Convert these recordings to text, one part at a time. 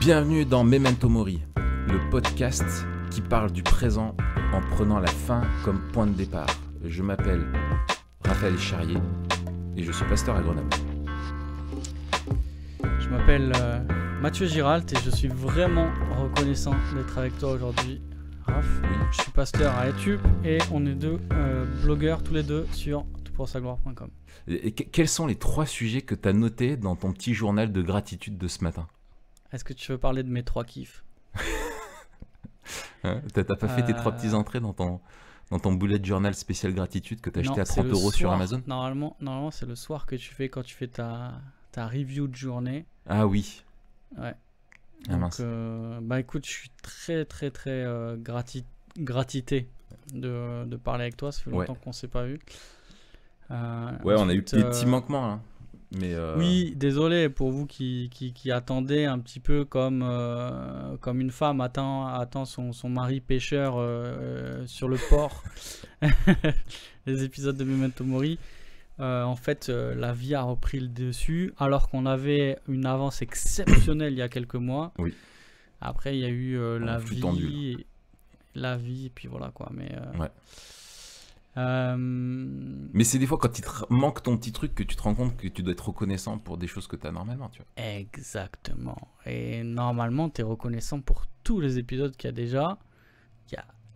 Bienvenue dans Memento Mori, le podcast qui parle du présent en prenant la fin comme point de départ. Je m'appelle Raphaël Charrier et je suis pasteur à Grenoble. Je m'appelle Mathieu Giralt et je suis vraiment reconnaissant d'être avec toi aujourd'hui. Raph, Oui. je suis pasteur à YouTube et on est deux blogueurs tous les deux sur toutpoursagloire.com. Et quels sont les 3 sujets que tu as notés dans ton petit journal de gratitude de ce matin? Est-ce que tu veux parler de mes 3 kiffs? Hein, t'as pas fait tes 3 petits entrées dans ton bullet journal spécial gratitude que tu as acheté Non, à c'est 30 le € sur soir. Amazon? Normalement, c'est le soir que tu fais quand tu fais ta review de journée. Ah oui. Ouais. Ah Donc, mince. écoute, je suis très gratité de parler avec toi. Ça fait longtemps qu'on s'est pas vu. Ouais, on a eu Ensuite, des petits manquements hein. Mais oui, désolé pour vous qui attendez un petit peu comme une femme attend son mari pêcheur sur le port. Les épisodes de Memento Mori. En fait, la vie a repris le dessus alors qu'on avait une avance exceptionnelle il y a quelques mois. Oui. Après, il y a eu la flux vie, tendu, et puis voilà quoi. Mais ouais. Mais c'est des fois quand il te manque ton petit truc que tu te rends compte que tu dois être reconnaissant pour des choses que tu as normalement, tu vois. Exactement. Et normalement, tu es reconnaissant pour tous les épisodes qu'il y a déjà.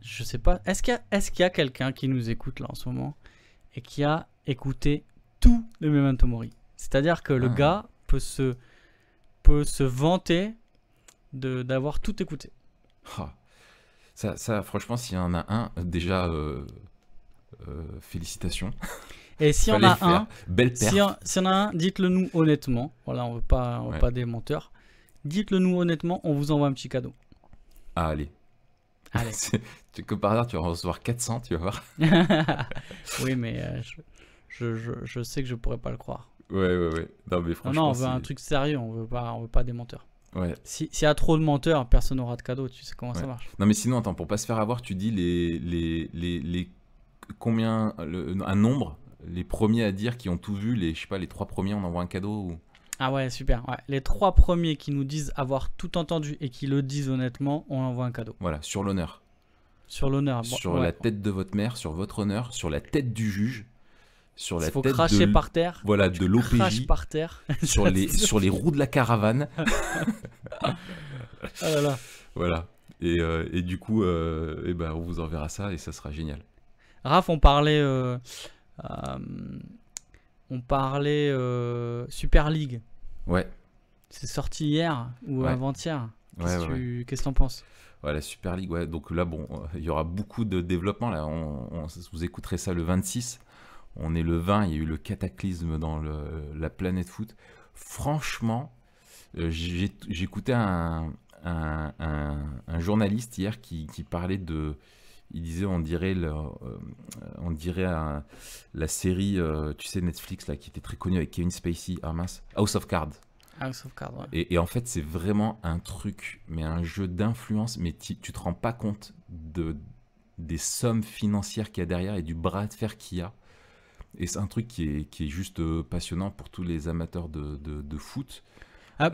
Je sais pas, est-ce qu'il y a quelqu'un qui nous écoute là en ce moment et qui a écouté tout le Memento Mori? C'est-à-dire que le gars peut se vanter d'avoir tout écouté. Ah. Ça, franchement, s'il y en a un, déjà, félicitations. Et s'il y en Fallait a le faire. un, Belle perf. s'il y en a un, dites-le nous honnêtement. Voilà, on veut pas des menteurs. Dites-le nous honnêtement, on vous envoie un petit cadeau. Ah, allez. Allez. Que par hasard, tu vas en recevoir 400, tu vas voir. Oui, mais je sais que je pourrais pas le croire. Ouais. Non, mais franchement, Non, on veut un truc sérieux, on veut pas des menteurs. Ouais. S'il y a trop de menteurs, personne n'aura de cadeau, tu sais comment ça marche. Non, mais sinon, attends, pour pas se faire avoir, tu dis les combien, un nombre, les premiers à dire qui ont tout vu, je sais pas, les 3 premiers, on envoie un cadeau ou... Ah ouais, super. Ouais. Les 3 premiers qui nous disent avoir tout entendu et qui le disent honnêtement, on envoie un cadeau. Voilà, sur l'honneur. Sur l'honneur. Sur la tête de votre mère, sur votre honneur, sur la tête du juge, sur la Il faut tête cracher par terre. Voilà, de Crache l'OPJ, par terre. sur les roues de la caravane. Ah là là. Voilà. Et du coup, on vous enverra ça et ça sera génial. Raph, on parlait Super League. Ouais. C'est sorti hier ou avant-hier. Qu'est-ce que t'en penses? Ouais, la Super League, ouais. Donc là, bon, il y aura beaucoup de développement. Là, vous écouterez ça le 26. On est le 20, il y a eu le cataclysme dans la planète foot. Franchement, j'écoutais un journaliste hier qui parlait de... Il disait, on dirait la série, tu sais, Netflix, là, qui était très connue avec Kevin Spacey, House of Cards. House of Cards, ouais. Et en fait, c'est vraiment un truc, mais un jeu d'influence, mais tu te rends pas compte des sommes financières qu'il y a derrière et du bras de fer qu'il y a. Et c'est un truc qui est juste passionnant pour tous les amateurs de foot.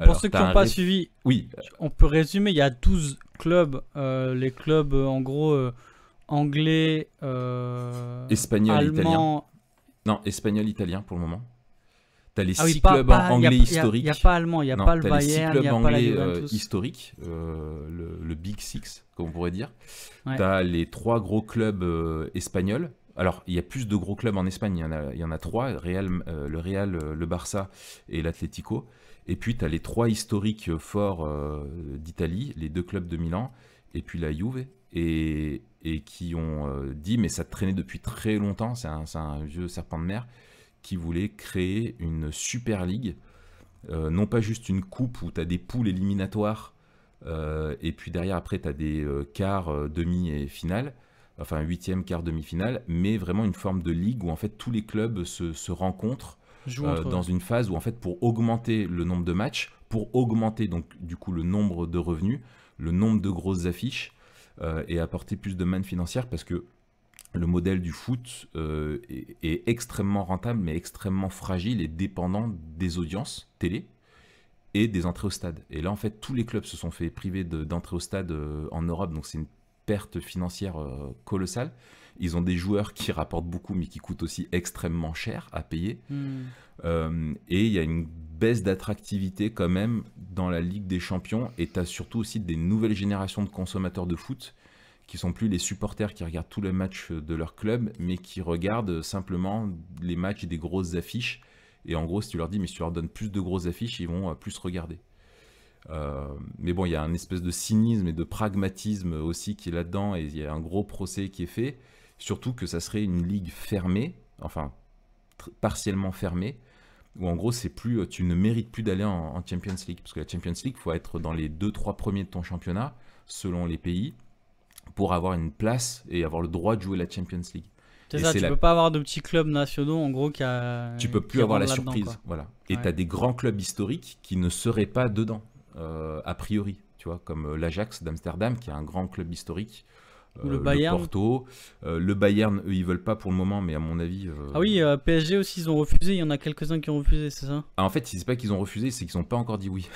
Pour ceux qui n'ont pas suivi, oui. On peut résumer, il y a 12 clubs, les clubs en gros anglais, espagnol, allemand... italien. Non, espagnol, italien pour le moment. T'as les 6 pas, clubs anglais historiques. Il n'y a pas allemand, il n'y a pas le Bayern, il n'y a pas la Juventus. Clubs historiques, le Big Six, comme on pourrait dire. Ouais. T'as les 3 gros clubs espagnols. Alors, il y a plus de gros clubs en Espagne, il y en a 3, le Real, le Barça et l'Atlético. Et puis, tu as les 3 historiques forts d'Italie, les 2 clubs de Milan, et puis la Juve, et qui ont dit, mais ça traînait depuis très longtemps, c'est un vieux serpent de mer, qui voulait créer une Super League, non pas juste une coupe où tu as des poules éliminatoires, et puis derrière, après, tu as des quarts, demi et finale, enfin 8e, quart, demi-finale, mais vraiment une forme de ligue où en fait tous les clubs se rencontrent dans une phase où en fait pour augmenter le nombre de matchs, pour augmenter donc du coup le nombre de revenus, le nombre de grosses affiches et apporter plus de manne financière parce que le modèle du foot est extrêmement rentable mais extrêmement fragile et dépendant des audiences télé et des entrées au stade. Et là, en fait, tous les clubs se sont fait priver d'entrées au stade en Europe, donc c'est une perte financière colossale. Ils ont des joueurs qui rapportent beaucoup, mais qui coûtent aussi extrêmement cher à payer. Et il y a une baisse d'attractivité quand même dans la Ligue des Champions. Et tu as surtout aussi des nouvelles générations de consommateurs de foot qui sont plus les supporters qui regardent tous les matchs de leur club, mais qui regardent simplement les matchs des grosses affiches. Et en gros, si tu leur dis, mais si tu leur donnes plus de grosses affiches, ils vont plus regarder. Mais bon, il y a un espèce de cynisme et de pragmatisme aussi qui est là-dedans, et il y a un gros procès qui est fait. Surtout que ça serait une ligue fermée, enfin partiellement fermée, où en gros c'est plus, tu ne mérites plus d'aller en Champions League, parce que la Champions League, il faut être dans les 2-3 premiers de ton championnat, selon les pays, pour avoir une place et avoir le droit de jouer la Champions League. C'est ça, tu peux pas avoir de petits clubs nationaux en gros tu peux plus avoir la surprise, quoi. Voilà. Et tu as des grands clubs historiques qui ne seraient pas dedans, a priori, tu vois, comme l'Ajax d'Amsterdam, qui est un grand club historique. Ou le Bayern. Le Porto, le Bayern, eux, ils veulent pas pour le moment, mais à mon avis. Ah oui, PSG aussi, ils ont refusé. Il y en a quelques-uns qui ont refusé, c'est ça? En fait, c'est pas qu'ils ont refusé, c'est qu'ils n'ont pas encore dit oui.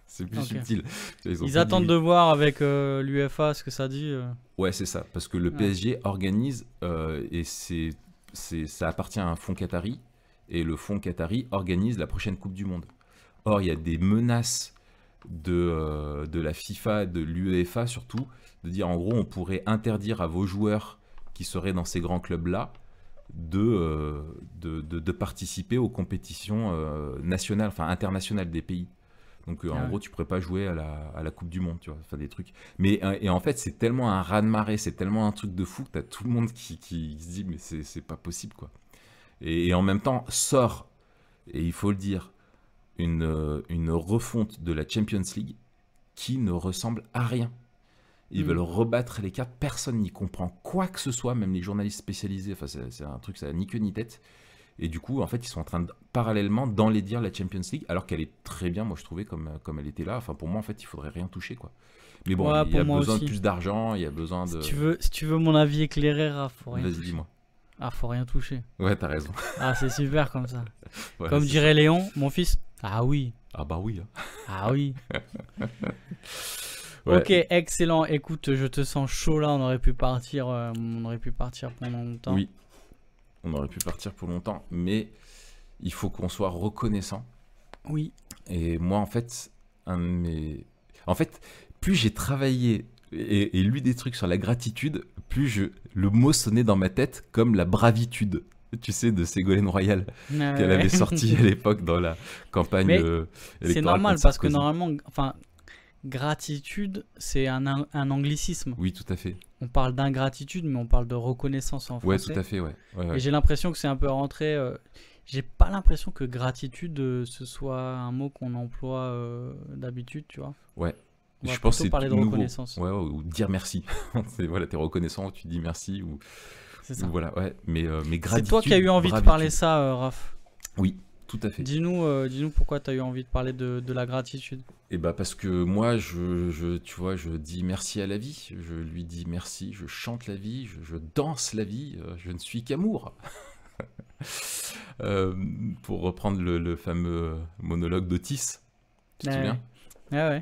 C'est plus subtil. Ils attendent de voir avec l'UEFA ce que ça dit. Ouais, c'est ça, parce que le PSG organise et ça appartient à un fonds qatari, et le fonds qatari organise la prochaine Coupe du Monde. Or, il y a des menaces de la FIFA, de l'UEFA surtout, de dire en gros on pourrait interdire à vos joueurs qui seraient dans ces grands clubs-là de participer aux compétitions nationales, enfin internationales des pays. Donc en gros tu pourrais pas jouer à la Coupe du Monde, tu vois, enfin des trucs. Mais et en fait c'est tellement un raz-de-marée, c'est tellement un truc de fou que t'as tout le monde qui se dit mais c'est pas possible quoi. Et en même temps sort, et il faut le dire, une refonte de la Champions League qui ne ressemble à rien. Ils veulent rebattre les cartes, personne n'y comprend quoi que ce soit, même les journalistes spécialisés, enfin c'est un truc, ça n'a ni queue ni tête. Et du coup, en fait, ils sont en train de, parallèlement d'enlaidir la Champions League, alors qu'elle est très bien, moi je trouvais, comme elle était là. Enfin pour moi, en fait, il faudrait rien toucher, quoi. Mais bon, il y a besoin aussi. De plus d'argent, il y a besoin de... Si tu veux mon avis éclairé, Raph, faut rien Vas-y, toucher. dis-moi. Ah, faut rien toucher. Ouais, t'as raison. Ah, c'est super comme ça. Ouais, comme dirait Léon, mon fils. Ah oui. Ah bah oui. Hein. Ah oui. Ouais. Ok, excellent. Écoute, je te sens chaud là. On aurait pu partir pendant longtemps. Oui, on aurait pu partir pour longtemps, mais il faut qu'on soit reconnaissant. Oui. Et moi, en fait, plus j'ai travaillé et lu des trucs sur la gratitude, plus le mot sonnait dans ma tête comme la bravitude. Tu sais, de Ségolène Royal, qu'elle avait sorti à l'époque dans la campagne électorale. C'est normal parce que normalement, enfin, gratitude, c'est un anglicisme. Oui, tout à fait. On parle d'ingratitude, mais on parle de reconnaissance en français. Ouais, tout à fait, ouais. Et j'ai l'impression que c'est un peu rentré. J'ai pas l'impression que gratitude ce soit un mot qu'on emploie d'habitude, tu vois. Ouais. On va je pense que c'est parler de nouveau. reconnaissance. Ouais, ou dire merci. Voilà, t'es reconnaissant, tu dis merci ou. C'est ça. Voilà, ouais. Mais gratitude. C'est toi qui as eu envie de parler ça, Raph. Oui, tout à fait. Dis-nous pourquoi tu as eu envie de parler de la gratitude. Et bah parce que moi, tu vois, je dis merci à la vie. Je lui dis merci. Je chante la vie. Je danse la vie. Je ne suis qu'amour. Pour reprendre le fameux monologue d'Otis. Tu te souviens ? Ouais.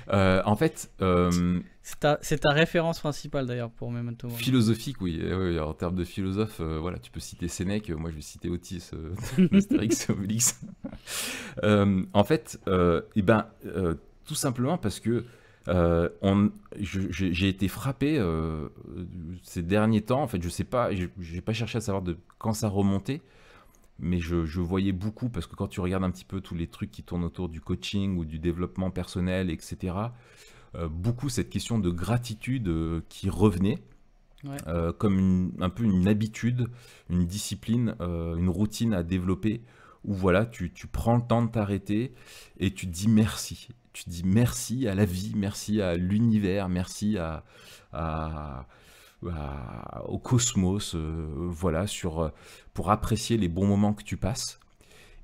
En fait, c'est ta référence principale d'ailleurs pour Memento Mori. Philosophique, oui. En termes de philosophe, voilà, tu peux citer Sénèque. Moi, je vais citer Otis, Astérix et Obélix. En fait, tout simplement parce que j'ai été frappé ces derniers temps. En fait, je sais pas, j'ai pas cherché à savoir quand ça remontait. Mais je voyais beaucoup, parce que quand tu regardes un petit peu tous les trucs qui tournent autour du coaching ou du développement personnel, etc., beaucoup cette question de gratitude qui revenait, comme un peu une habitude, une discipline, une routine à développer, où voilà, tu prends le temps de t'arrêter et tu te dis merci. Tu te dis merci à la vie, merci à l'univers, merci au cosmos, voilà, pour apprécier les bons moments que tu passes.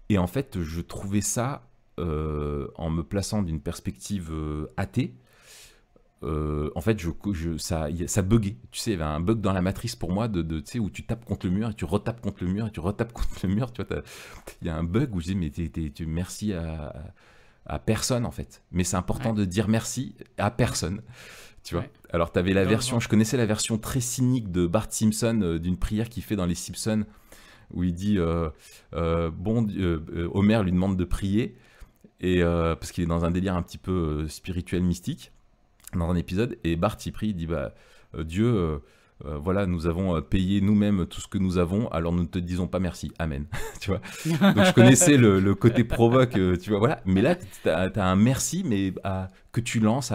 Et en fait, je trouvais ça, en me plaçant d'une perspective athée, en fait, ça buguait. Tu sais, il y avait un bug dans la matrice pour moi tu sais, où tu tapes contre le mur et tu retapes contre le mur et tu retapes contre le mur. Tu vois, il y a un bug où je dis, mais merci à personne en fait. Mais c'est important Ouais. de dire merci à personne. Tu vois. Ouais. Alors, tu avais la Dans le version, genre. je connaissais la version très cynique de Bart Simpson d'une prière qu'il fait dans les Simpsons où il dit Homer lui demande de prier et parce qu'il est dans un délire un petit peu spirituel mystique dans un épisode et Bart il prie, il dit Dieu voilà, nous avons payé nous-mêmes tout ce que nous avons, alors nous ne te disons pas merci, amen. Tu vois. Donc je connaissais le côté provoque, tu vois, voilà. Mais là, tu as un merci, mais que tu lances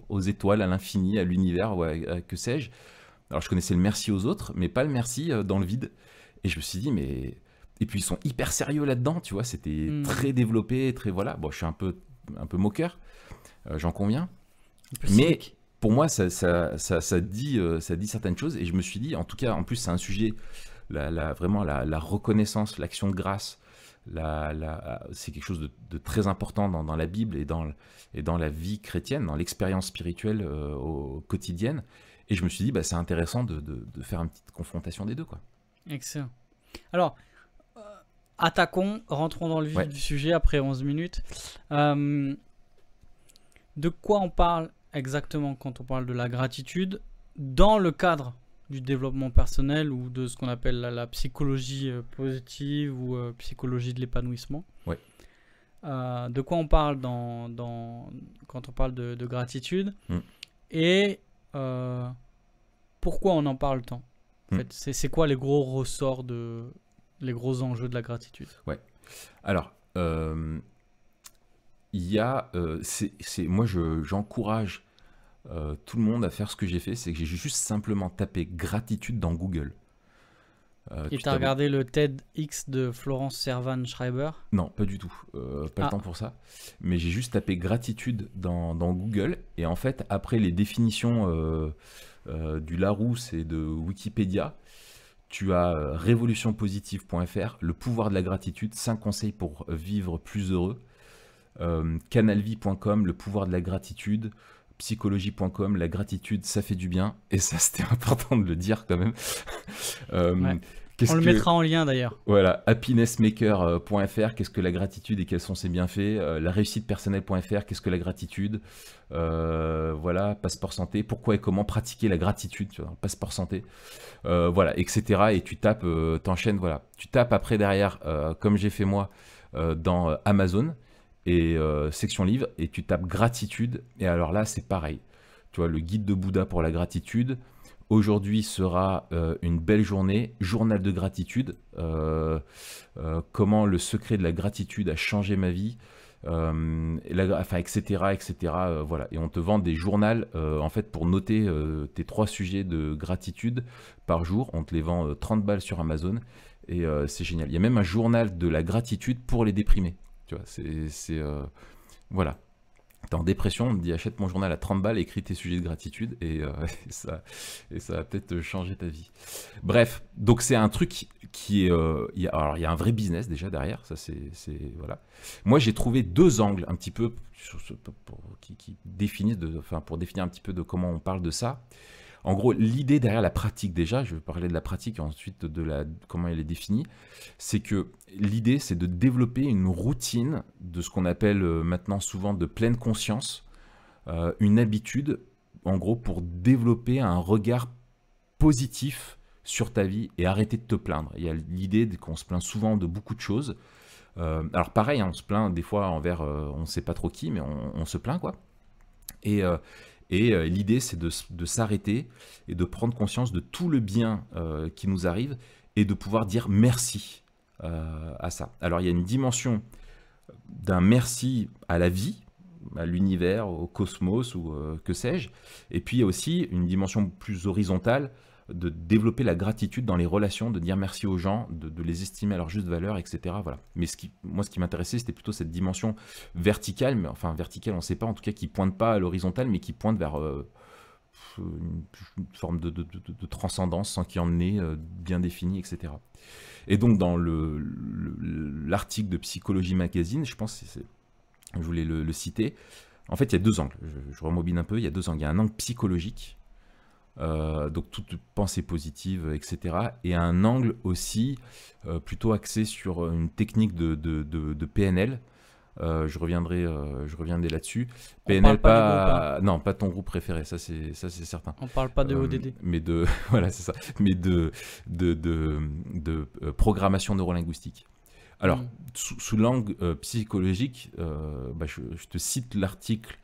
aux étoiles, à l'infini, à l'univers, ou que sais-je. Alors je connaissais le merci aux autres, mais pas le merci dans le vide. Et je me suis dit, mais... Et puis ils sont hyper sérieux là-dedans, tu vois, c'était Hmm. très développé, très... Voilà, bon, je suis un peu moqueur, j'en conviens. Un peu Mais cynique. pour moi, ça dit certaines choses. Et je me suis dit, en tout cas, en plus, c'est un sujet, vraiment la reconnaissance, l'action de grâce, c'est quelque chose de très important dans la Bible et dans la vie chrétienne, dans l'expérience spirituelle quotidienne. Et je me suis dit, c'est intéressant de faire une petite confrontation des deux, quoi. Excellent. Alors, attaquons, rentrons dans le vif Ouais. du sujet après 11 minutes. De quoi on parle exactement quand on parle de la gratitude dans le cadre du développement personnel ou de ce qu'on appelle la psychologie positive ou psychologie de l'épanouissement? Ouais. De quoi on parle quand on parle de gratitude et pourquoi on en parle tant? En fait, c'est quoi les gros ressorts les gros enjeux de la gratitude? Ouais. Alors, il y a, moi j'encourage tout le monde à faire ce que j'ai fait, c'est que j'ai juste simplement tapé gratitude dans Google. Et tu as regardé le TEDx de Florence Servan Schreiber? Non, pas du tout, pas le temps pour ça. Mais j'ai juste tapé gratitude dans Google et en fait après les définitions du Larousse et de Wikipédia, tu as révolutionpositive.fr, le pouvoir de la gratitude, 5 conseils pour vivre plus heureux. Canalvie.com, le pouvoir de la gratitude. Psychologie.com, la gratitude, ça fait du bien. Et ça, c'était important de le dire quand même. Ouais. On le mettra en lien d'ailleurs. Voilà, happinessmaker.fr, qu'est-ce que la gratitude et quels sont ses bienfaits. La réussitepersonnelle.fr, qu'est-ce que la gratitude. Voilà, passeport santé, pourquoi et comment pratiquer la gratitude, tu vois, passeport santé. Voilà, etc. Et tu tapes, t'enchaînes, voilà. Tu tapes après derrière, comme j'ai fait moi, dans Amazon et section livre, et tu tapes gratitude. Et alors là, c'est pareil. Tu vois, le guide de Bouddha pour la gratitude. Aujourd'hui sera une belle journée, journal de gratitude. Comment le secret de la gratitude a changé ma vie. Etc. Voilà. Et on te vend des journaux en fait pour noter tes 3 sujets de gratitude par jour. On te les vend 30 balles sur Amazon et c'est génial. Il y a même un journal de la gratitude pour les déprimés. Tu vois, voilà. T'es en dépression, on te dit achète mon journal à 30 balles, écris tes sujets de gratitude et ça va peut-être changer ta vie. Bref, donc c'est un truc qui est... alors il y a un vrai business déjà derrière, ça voilà. Moi j'ai trouvé 2 angles un petit peu qui définissent, pour définir un petit peu de comment on parle de ça. En gros, l'idée derrière la pratique déjà, je vais parler de la pratique et ensuite de comment elle est définie, c'est que l'idée c'est de développer une routine de ce qu'on appelle maintenant souvent de pleine conscience, une habitude en gros pour développer un regard positif sur ta vie et arrêter de te plaindre. Il y a l'idée qu'on se plaint souvent de beaucoup de choses. Alors pareil, on se plaint des fois envers on ne sait pas trop qui, mais on se plaint quoi. Et l'idée, c'est de s'arrêter et de prendre conscience de tout le bien qui nous arrive et de pouvoir dire merci à ça. Alors, il y a une dimension d'un merci à la vie, à l'univers, au cosmos ou que sais-je. Et puis, il y a aussi une dimension plus horizontale de développer la gratitude dans les relations, de dire merci aux gens, de les estimer à leur juste valeur, etc. Voilà. Mais moi, ce qui m'intéressait, c'était plutôt cette dimension verticale, mais enfin verticale, on ne sait pas, en tout cas qui pointe pas à l'horizontale, mais qui pointe vers une forme de transcendance sans qu'il y en ait bien définie, etc. Et donc, dans l'article de Psychologie Magazine, je pense, je voulais le citer, En fait, il y a deux angles. Je remobile un peu. Il y a deux angles. Il y a un angle psychologique, donc toute pensée positive, etc. Et un angle aussi plutôt axé sur une technique de PNL. Je reviendrai là-dessus. On PNL, parle pas du groupe, hein. non, pas ton groupe préféré, ça c'est certain. On parle pas de ODD. Mais de, voilà, c'est ça. Mais programmation neurolinguistique. Alors, sous l'angle psychologique, je te cite l'article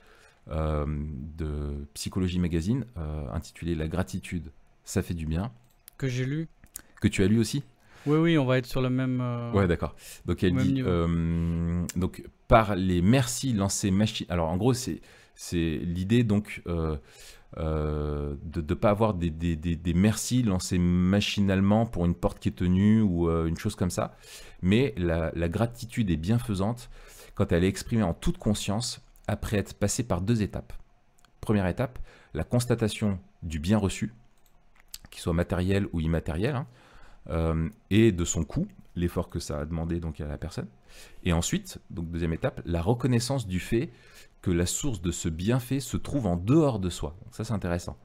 de Psychologie Magazine intitulé La gratitude, ça fait du bien. Que j'ai lu. Que tu as lu aussi? Oui, on va être sur le même. Ouais, d'accord. Donc, elle même dit donc, par les merci lancés machine. Alors, en gros, c'est l'idée donc de ne pas avoir des merci lancés machinalement pour une porte qui est tenue ou une chose comme ça. Mais la gratitude est bienfaisante quand elle est exprimée en toute conscience après être passée par deux étapes. Première étape, la constatation du bien reçu, qu'il soit matériel ou immatériel, hein, et de son coût, l'effort que ça a demandé donc à la personne. Et ensuite, donc deuxième étape, la reconnaissance du fait que la source de ce bienfait se trouve en dehors de soi. Donc ça, c'est intéressant.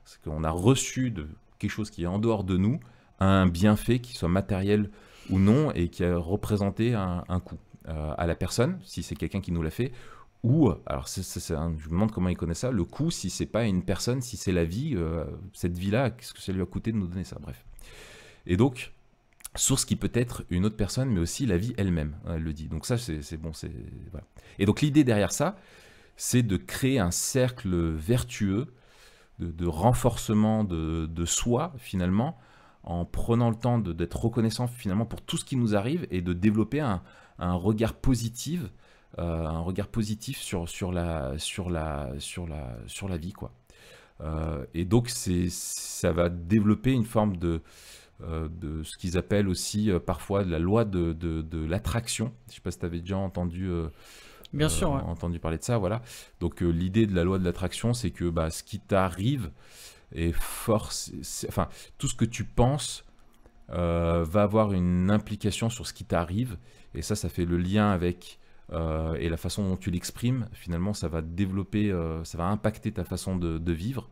C'est qu'on a reçu de quelque chose qui est en dehors de nous, un bienfait qui soit matériel ou non, et qui a représenté un coût à la personne, si c'est quelqu'un qui nous l'a fait, ou, alors je me demande comment il connaît ça, le coût, si c'est pas une personne, si c'est la vie, cette vie-là, qu'est-ce que ça lui a coûté de nous donner ça, bref. Et donc, source qui peut être une autre personne, mais aussi la vie elle-même, elle le dit. Donc ça, c'est bon, voilà. Et donc l'idée derrière ça, c'est de créer un cercle vertueux de renforcement de soi, finalement, en prenant le temps d'être reconnaissant, finalement, pour tout ce qui nous arrive et de développer un regard positif, sur la vie, quoi. Et donc, ça va développer une forme de ce qu'ils appellent aussi parfois la loi de l'attraction. Je ne sais pas si tu avais déjà entendu, Bien sûr, ouais. entendu parler de ça. Voilà. Donc l'idée de la loi de l'attraction, c'est que ce qui t'arrive est enfin, tout ce que tu penses va avoir une implication sur ce qui t'arrive. Et ça fait le lien avec et la façon dont tu l'exprimes. Finalement, ça va développer, ça va impacter ta façon de vivre.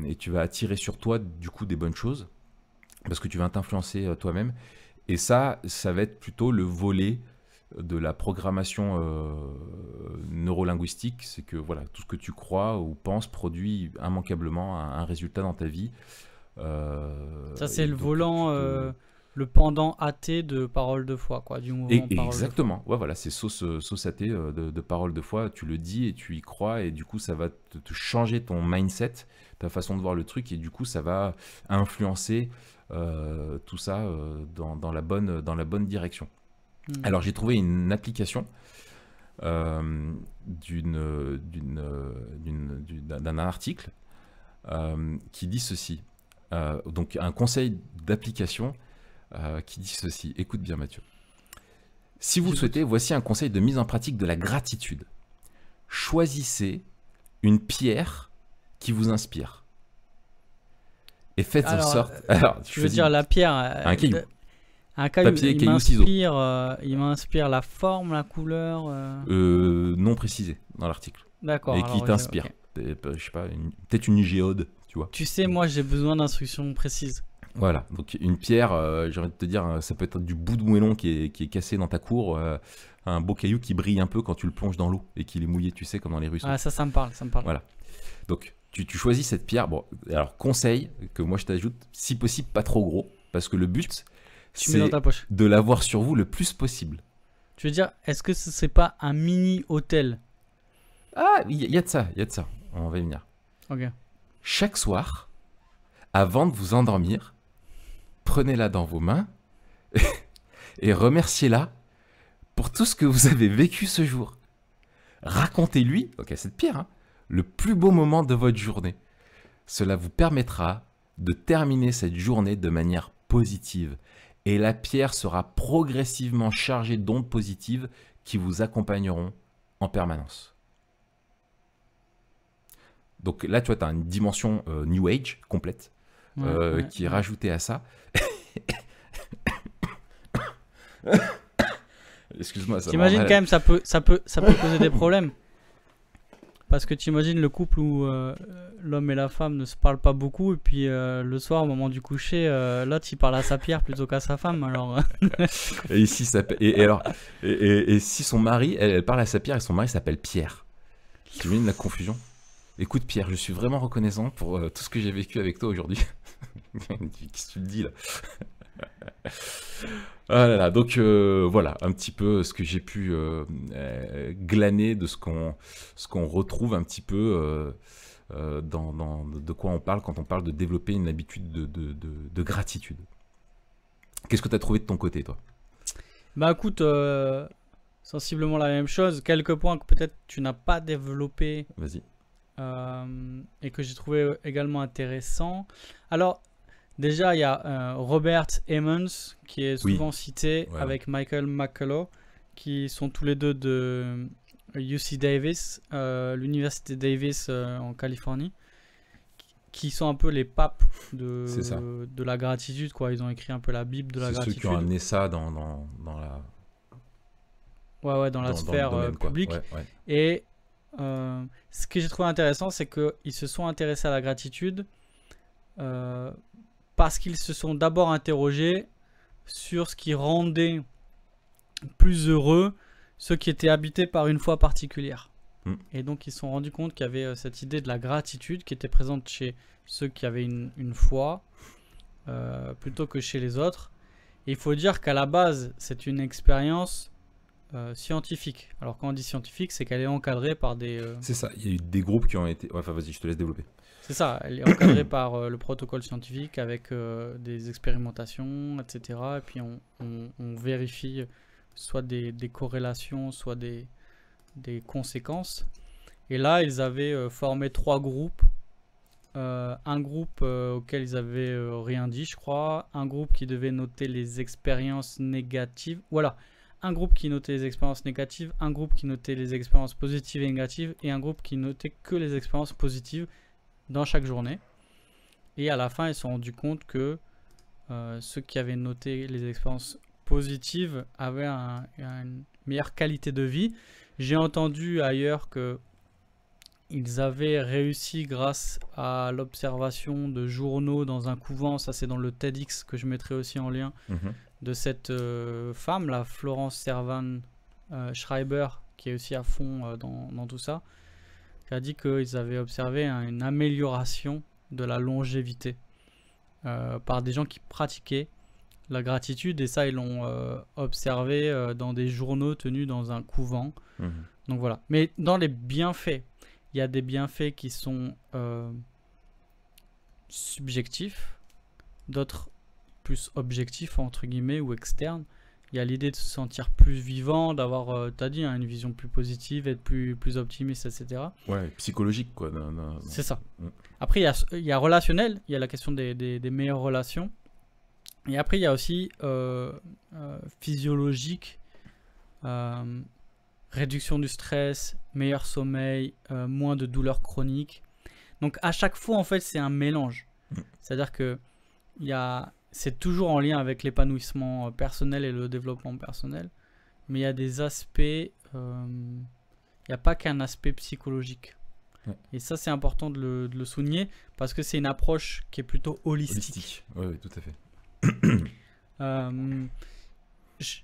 Et tu vas attirer sur toi, du coup, des bonnes choses. Parce que tu vas t'influencer toi-même. Et ça va être plutôt le volet de la programmation neurolinguistique. C'est que voilà, tout ce que tu crois ou penses produit immanquablement un résultat dans ta vie. Ça, c'est le volant, le pendant athée de Parole de foi, quoi, du mouvement Parole exactement. de foi. Ouais, voilà, c'est sauce athée de Parole de foi. Tu le dis et tu y crois, et du coup, ça va te changer ton mindset, ta façon de voir le truc, et du coup, ça va influencer tout ça dans la bonne direction. Alors, j'ai trouvé une application d'un article qui dit ceci. Donc, un conseil d'application qui dit ceci. Écoute bien, Mathieu. Si vous le souhaitez, voici un conseil de mise en pratique de la gratitude. Choisissez une pierre qui vous inspire. Et faites en sorte... Alors, tu veux dire la pierre... un caillou. Un caillou, papier, caillou, ciseaux. Il m'inspire la forme, la couleur... Non précisé dans l'article. D'accord. Et qui t'inspire. Okay. Je sais pas, peut-être une géode, tu vois. Tu sais, moi, j'ai besoin d'instructions précises. Voilà, donc une pierre, j'ai envie de te dire, ça peut être du bout de moellon qui est cassé dans ta cour, un beau caillou qui brille un peu quand tu le plonges dans l'eau et qu'il est mouillé, tu sais, comme dans les ruisseaux. Ah, ça me parle. Voilà. Donc, tu choisis cette pierre. Bon, alors, conseil que moi je t'ajoute, si possible, pas trop gros, parce que le but, c'est de l'avoir sur vous le plus possible. Tu veux dire, est-ce que ce serait pas un mini hôtel? Ah, il y a de ça, on va y venir. Ok. Chaque soir, avant de vous endormir, prenez-la dans vos mains et remerciez-la pour tout ce que vous avez vécu ce jour. Racontez-lui, cette pierre, le plus beau moment de votre journée. Cela vous permettra de terminer cette journée de manière positive. Et la pierre sera progressivement chargée d'ondes positives qui vous accompagneront en permanence. Donc là, tu vois, tu as une dimension New Age complète qui est rajoutée à ça. Excuse-moi. T'imagines quand même, ça peut causer des problèmes. Parce que tu imagines le couple où l'homme et la femme ne se parlent pas beaucoup et puis le soir au moment du coucher, l'autre il parle à sa pierre plutôt qu'à sa femme. Alors Et ici, et si son mari, elle parle à sa pierre et son mari s'appelle Pierre. Tu imagines la confusion? Écoute Pierre, je suis vraiment reconnaissant pour tout ce que j'ai vécu avec toi aujourd'hui. Qu'est-ce que tu te dis là? Ah là là, donc voilà un petit peu ce que j'ai pu glaner de ce qu'on retrouve un petit peu de quoi on parle quand on parle de développer une habitude de gratitude. Qu'est-ce que tu as trouvé de ton côté, toi? bah écoute, sensiblement la même chose. Quelques points que peut-être tu n'as pas développé Vas-y. et que j'ai trouvé également intéressant. Alors déjà, il y a Robert Emmons qui est souvent cité Ouais. avec Michael McCullough, qui sont tous les deux de UC Davis, l'université Davis en Californie, qui sont un peu les papes C'est ça. de la gratitude, quoi. Ils ont écrit un peu la Bible de la C'est ceux gratitude. qui ont amené ça dans la, Ouais, dans la dans le sphère domaine, quoi. publique. Ouais. Et ce que j'ai trouvé intéressant, c'est qu'ils se sont intéressés à la gratitude parce qu'ils se sont d'abord interrogés sur ce qui rendait plus heureux ceux qui étaient habités par une foi particulière. Et donc ils se sont rendus compte qu'il y avait cette idée de la gratitude qui était présente chez ceux qui avaient une foi plutôt que chez les autres. Et il faut dire qu'à la base, c'est une expérience scientifique. Alors quand on dit scientifique, c'est qu'elle est encadrée par des... C'est ça, il y a eu des groupes qui ont été... Ouais, enfin vas-y, je te laisse développer. C'est ça, elle est encadrée par le protocole scientifique avec des expérimentations, etc. Et puis on vérifie soit des corrélations, soit des conséquences. Et là, ils avaient formé 3 groupes. Un groupe auquel ils avaient rien dit, je crois. Un groupe qui devait noter les expériences négatives. Voilà. Un groupe qui notait les expériences négatives, un groupe qui notait les expériences positives et négatives, et un groupe qui notait que les expériences positives dans chaque journée. Et à la fin, ils se sont rendus compte que ceux qui avaient noté les expériences positives avaient une meilleure qualité de vie. J'ai entendu ailleurs que ils avaient réussi grâce à l'observation de journaux dans un couvent, ça c'est dans le TEDx que je mettrai aussi en lien, de cette femme, la Florence Servan Schreiber, qui est aussi à fond dans tout ça, qui a dit qu'ils avaient observé une amélioration de la longévité par des gens qui pratiquaient la gratitude, et ça ils l'ont observé dans des journaux tenus dans un couvent. Donc voilà. Mais dans les bienfaits, il y a des bienfaits qui sont subjectifs, d'autres plus objectifs entre guillemets ou externes. Il y a l'idée de se sentir plus vivant, d'avoir, t'as dit, une vision plus positive, être plus optimiste, etc. Ouais, psychologique quoi. C'est ça. Après il y a relationnel, il y a la question des meilleures relations. Et après il y a aussi physiologique, réduction du stress, meilleur sommeil, moins de douleurs chroniques. Donc à chaque fois en fait c'est un mélange. C'est-à-dire que c'est toujours en lien avec l'épanouissement personnel et le développement personnel, mais il y a des aspects, il n'y a pas qu'un aspect psychologique. Et ça c'est important de le souligner parce que c'est une approche qui est plutôt holistique. Oui, tout à fait.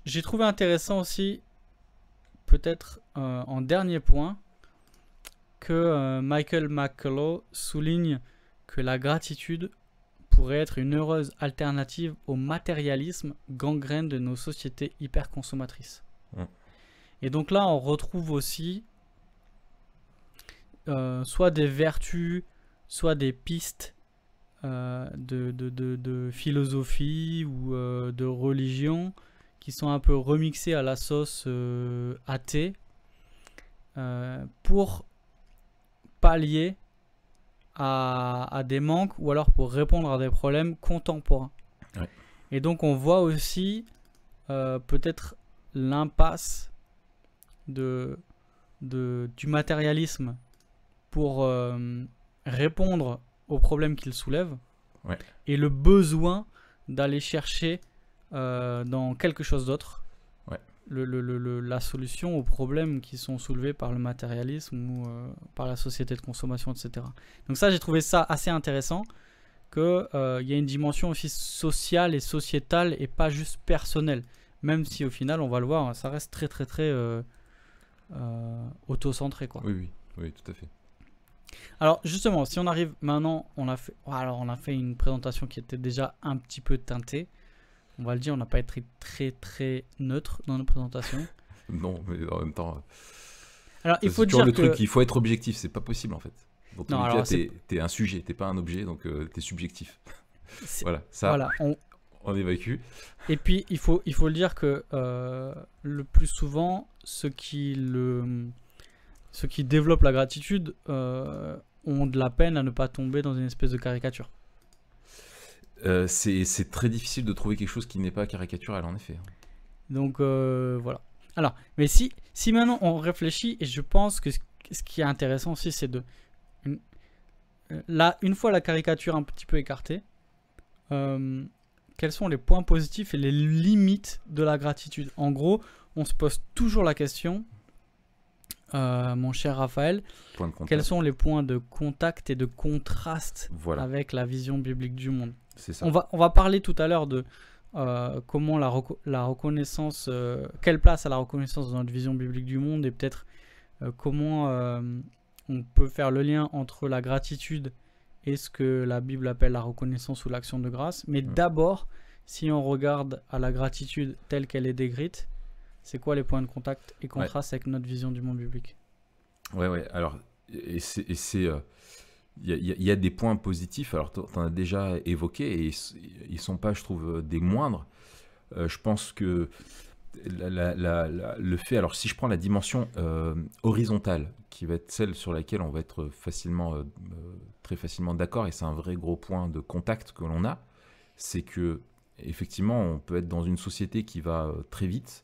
J'ai trouvé intéressant aussi, peut-être en dernier point, que Michael McCullough souligne que la gratitude pourrait être une heureuse alternative au matérialisme gangrène de nos sociétés hyper consommatrices. Et donc là on retrouve aussi soit des vertus, soit des pistes de philosophie ou de religion qui sont un peu remixées à la sauce athée pour pallier à des manques ou alors pour répondre à des problèmes contemporains. Et donc on voit aussi peut-être l'impasse du matérialisme pour répondre aux problèmes qu'il soulève et le besoin d'aller chercher dans quelque chose d'autre la solution aux problèmes qui sont soulevés par le matérialisme ou par la société de consommation, etc. Donc ça, j'ai trouvé ça assez intéressant, qu'il y a une dimension aussi sociale et sociétale et pas juste personnelle. Même si au final, on va le voir, ça reste très très très auto-centré, quoi. Oui, oui, oui, tout à fait. Alors justement, si on arrive maintenant, on a fait une présentation qui était déjà un petit peu teintée. On va le dire, on n'a pas été très très neutre dans nos présentations. Non, mais en même temps, Alors il c'est faut toujours dire le que truc, il faut être objectif, c'est pas possible en fait. Dans tous non, les alors cas, t'es un sujet, t'es pas un objet, donc t'es subjectif. c'est- Voilà, ça, voilà, on évacue. et puis il faut le dire que le plus souvent, ceux qui développent la gratitude ont de la peine à ne pas tomber dans une espèce de caricature. C'est très difficile de trouver quelque chose qui n'est pas caricatural en effet. Donc voilà. Alors, mais si maintenant on réfléchit, et je pense que ce qui est intéressant aussi, c'est une fois la caricature un petit peu écartée, quels sont les points positifs et les limites de la gratitude? En gros, on se pose toujours la question, mon cher Raphaël, Point de contact. quels sont les points de contact et de contraste Voilà, avec la vision biblique du monde? c'est ça. On va parler tout à l'heure de comment la reconnaissance, quelle place a la reconnaissance dans notre vision biblique du monde, et peut-être comment on peut faire le lien entre la gratitude et ce que la Bible appelle la reconnaissance ou l'action de grâce. Mais d'abord, si on regarde à la gratitude telle qu'elle est décrite, c'est quoi les points de contact et contraste avec notre vision du monde biblique? Ouais. Alors, il y a des points positifs. Alors, tu en as déjà évoqué et ils sont pas, je trouve, des moindres. Je pense que le fait, alors si je prends la dimension horizontale, qui va être celle sur laquelle on va être très facilement d'accord, et c'est un vrai gros point de contact que l'on a, c'est que effectivement, on peut être dans une société qui va très vite.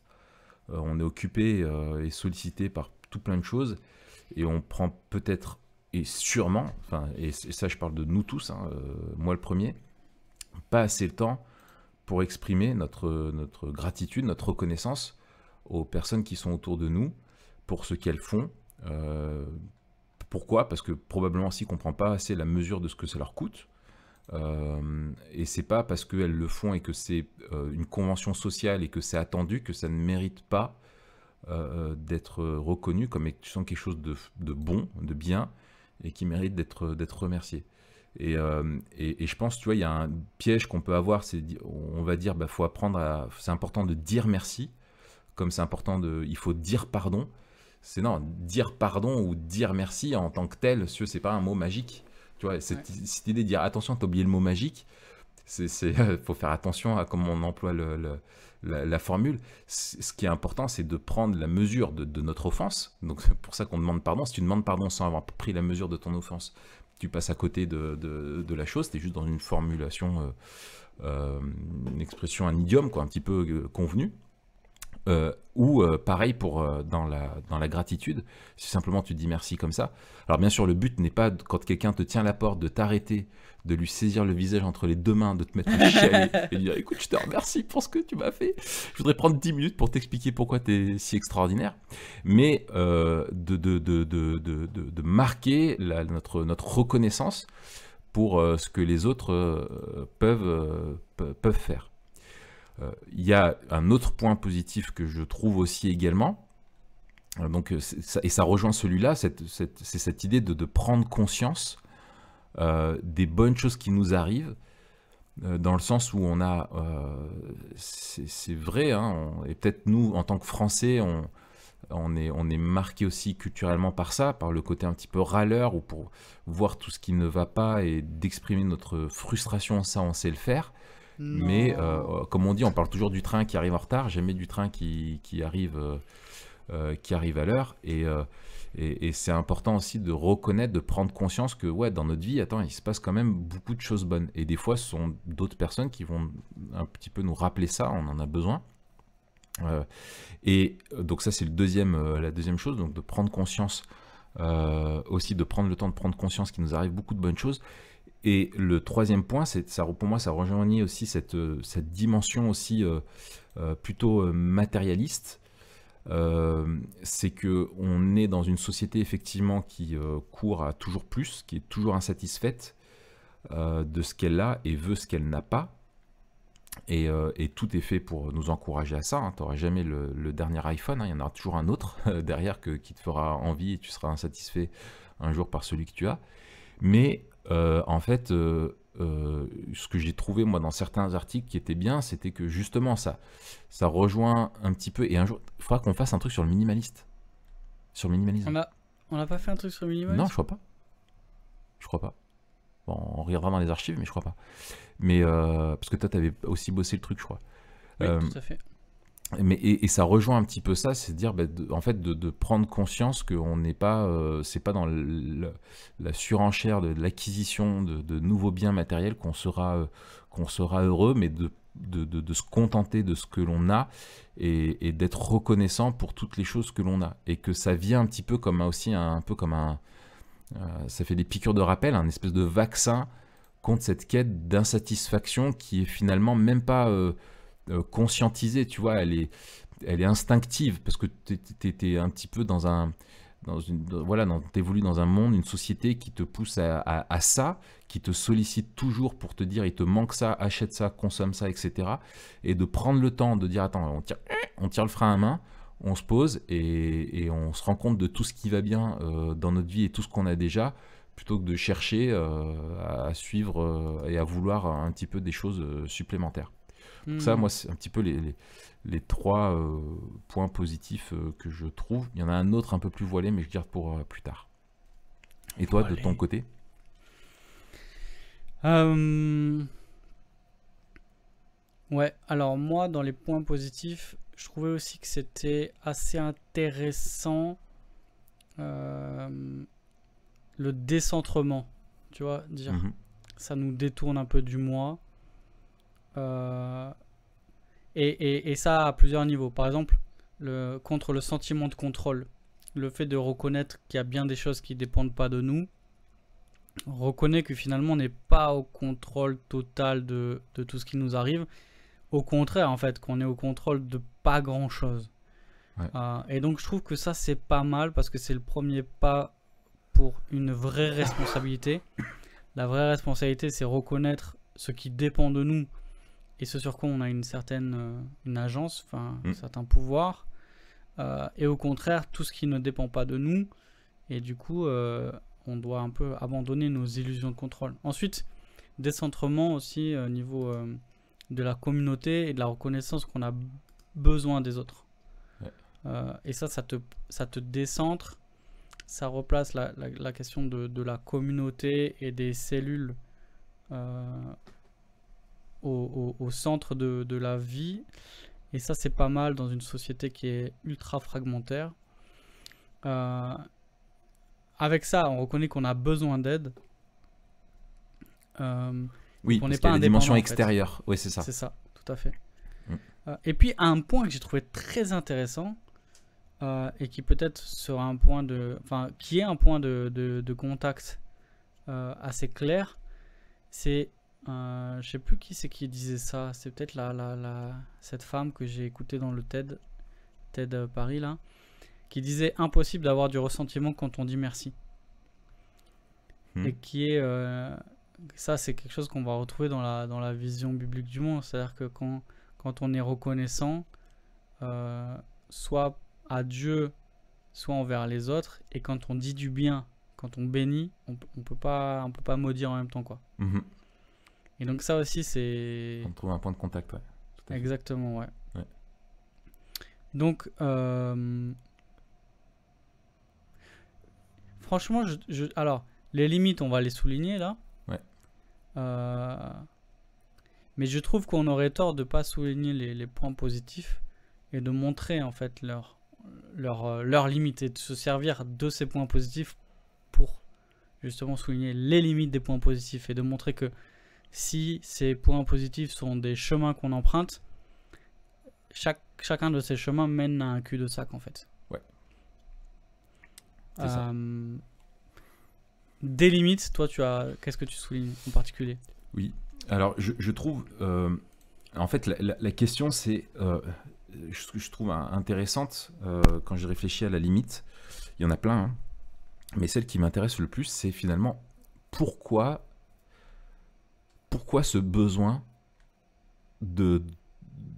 On est occupé et sollicité par tout plein de choses, et on prend peut-être et sûrement, et ça je parle de nous tous, hein, moi le premier, pas assez le temps pour exprimer notre gratitude, notre reconnaissance aux personnes qui sont autour de nous pour ce qu'elles font. Pourquoi? Parce que probablement aussi qu'on ne prend pas assez la mesure de ce que ça leur coûte. Et c'est pas parce qu'elles le font et que c'est une convention sociale et que c'est attendu que ça ne mérite pas d'être reconnu comme étant quelque chose de bon, de bien, et qui mérite d'être remercié. Et je pense, tu vois, il y a un piège qu'on peut avoir, on va dire, faut apprendre c'est important de dire merci, comme c'est important il faut dire pardon. Non, dire pardon ou dire merci en tant que tel, c'est pas un mot magique. Tu vois, cette idée de dire attention, t'as oublié le mot magique, faut faire attention à comment on emploie la formule. Ce qui est important, c'est de prendre la mesure de notre offense. Donc c'est pour ça qu'on demande pardon. Si tu demandes pardon sans avoir pris la mesure de ton offense, tu passes à côté de la chose. Tu es juste dans une formulation, une expression, un idiome, quoi, un petit peu convenu. Ou pareil dans la gratitude, si simplement tu dis merci comme ça. Alors bien sûr, le but n'est pas, quand quelqu'un te tient la porte, de t'arrêter, de lui saisir le visage entre les deux mains, de te mettre une chialer et de dire écoute, je te remercie pour ce que tu m'as fait. Je voudrais prendre 10 minutes pour t'expliquer pourquoi tu es si extraordinaire. Mais de marquer notre reconnaissance pour ce que les autres peuvent faire. Il y a un autre point positif que je trouve aussi également, et ça rejoint celui-là, c'est cette idée de prendre conscience des bonnes choses qui nous arrivent, dans le sens où on a, c'est vrai, hein, et peut-être nous, en tant que Français, on est marqué aussi culturellement par ça, par le côté un petit peu râleur, ou pour voir tout ce qui ne va pas et d'exprimer notre frustration, ça on sait le faire. Non. Mais comme on dit, on parle toujours du train qui arrive en retard, jamais du train qui arrive à l'heure. Et c'est important aussi de reconnaître, de prendre conscience que ouais, dans notre vie, il se passe quand même beaucoup de choses bonnes. Et des fois, ce sont d'autres personnes qui vont un petit peu nous rappeler ça, on en a besoin. Et donc ça, c'est la deuxième chose, donc de prendre conscience, aussi de prendre le temps de prendre conscience qu'il nous arrive beaucoup de bonnes choses. Et le troisième point, pour moi, ça rejoignait aussi cette dimension aussi plutôt matérialiste, c'est que on est dans une société effectivement qui court à toujours plus, qui est toujours insatisfaite de ce qu'elle a et veut ce qu'elle n'a pas. Et tout est fait pour nous encourager à ça. Hein. Tu n'auras jamais le dernier iPhone, hein. Il y en aura toujours un autre derrière qui te fera envie et tu seras insatisfait un jour par celui que tu as. Mais en fait, ce que j'ai trouvé moi dans certains articles qui était bien, c'était que justement ça rejoint un petit peu. Et un jour, il faudra qu'on fasse un truc sur le minimaliste. Sur le minimalisme. On n'a pas fait un truc sur le minimalisme? Non, je crois pas. Je crois pas. Bon, on regardera dans les archives, mais je crois pas. Mais parce que toi, tu avais aussi bossé le truc, je crois. Oui, tout à fait. Et ça rejoint un petit peu ça, c'est de dire, en fait, de prendre conscience qu'on n'est pas, c'est pas dans la surenchère de l'acquisition de nouveaux biens matériels qu'on sera heureux, mais de se contenter de ce que l'on a et d'être reconnaissant pour toutes les choses que l'on a. Et que ça vient un petit peu comme un peu comme un ça fait des piqûres de rappel, un espèce de vaccin contre cette quête d'insatisfaction qui est finalement même pas conscientisée, tu vois, elle est instinctive parce que t'es un petit peu t'évolues dans un monde, une société qui te pousse à ça, qui te sollicite toujours pour te dire il te manque ça, achète ça, consomme ça, etc. Et de prendre le temps de dire attends, on tire le frein à main, on se pose et on se rend compte de tout ce qui va bien dans notre vie et tout ce qu'on a déjà, plutôt que de chercher à suivre et à vouloir un petit peu des choses supplémentaires. Donc ça, moi, c'est un petit peu les trois points positifs que je trouve. Il y en a un autre un peu plus voilé, mais je garde pour plus tard. Et toi, de ton côté? Ouais, alors moi, dans les points positifs, je trouvais aussi que c'était assez intéressant le décentrement, tu vois, dire ça nous détourne un peu du moi. Et ça à plusieurs niveaux. Par exemple, contre le sentiment de contrôle, le fait de reconnaître qu'il y a bien des choses qui ne dépendent pas de nous, reconnaît que finalement on n'est pas au contrôle total de tout ce qui nous arrive. Au contraire, en fait, qu'on est au contrôle de pas grand chose. Ouais. Et donc je trouve que ça c'est pas mal parce que c'est le premier pas pour une vraie responsabilité. La vraie responsabilité, c'est reconnaître ce qui dépend de nous et ce sur quoi on a une certaine une agence, enfin un certain pouvoir. Et au contraire, tout ce qui ne dépend pas de nous. Et du coup, on doit un peu abandonner nos illusions de contrôle. Ensuite, décentrement aussi au niveau de la communauté et de la reconnaissance qu'on a besoin des autres. Ouais. Et ça te décentre. Ça replace la question de la communauté et des cellules au centre de la vie. Et ça, c'est pas mal dans une société qui est ultra fragmentaire. Avec ça, on reconnaît qu'on a besoin d'aide. Oui, parce qu'il y a la dimension extérieure. Oui, c'est ça. C'est ça, tout à fait. Et puis, un point que j'ai trouvé très intéressant, et qui peut-être sera un point qui est un point de contact assez clair, c'est, je sais plus qui c'est qui disait ça, c'est peut-être cette femme que j'ai écoutée dans le TED Paris là, qui disait impossible d'avoir du ressentiment quand on dit merci. Et qui est ça, c'est quelque chose qu'on va retrouver dans la vision biblique du monde, c'est-à-dire que quand on est reconnaissant, soit à Dieu, soit envers les autres, et quand on dit du bien, quand on bénit, on peut pas maudire en même temps, quoi. Et donc ça aussi, c'est... On trouve un point de contact, ouais. Exactement, ouais. Donc, franchement, alors, les limites, on va les souligner, là. Ouais. Mais je trouve qu'on aurait tort de ne pas souligner les points positifs et de montrer, en fait, leurs limites et de se servir de ces points positifs pour, justement, souligner les limites des points positifs et de montrer que si ces points positifs sont des chemins qu'on emprunte, chacun de ces chemins mène à un cul-de-sac, en fait. Ouais. C'est ça. Des limites, toi, qu'est-ce que tu soulignes en particulier? Oui. Alors, je trouve... en fait, la question, c'est... je trouve intéressante quand j'ai réfléchi à la limite. Il y en a plein, hein, mais celle qui m'intéresse le plus, c'est finalement pourquoi ce besoin de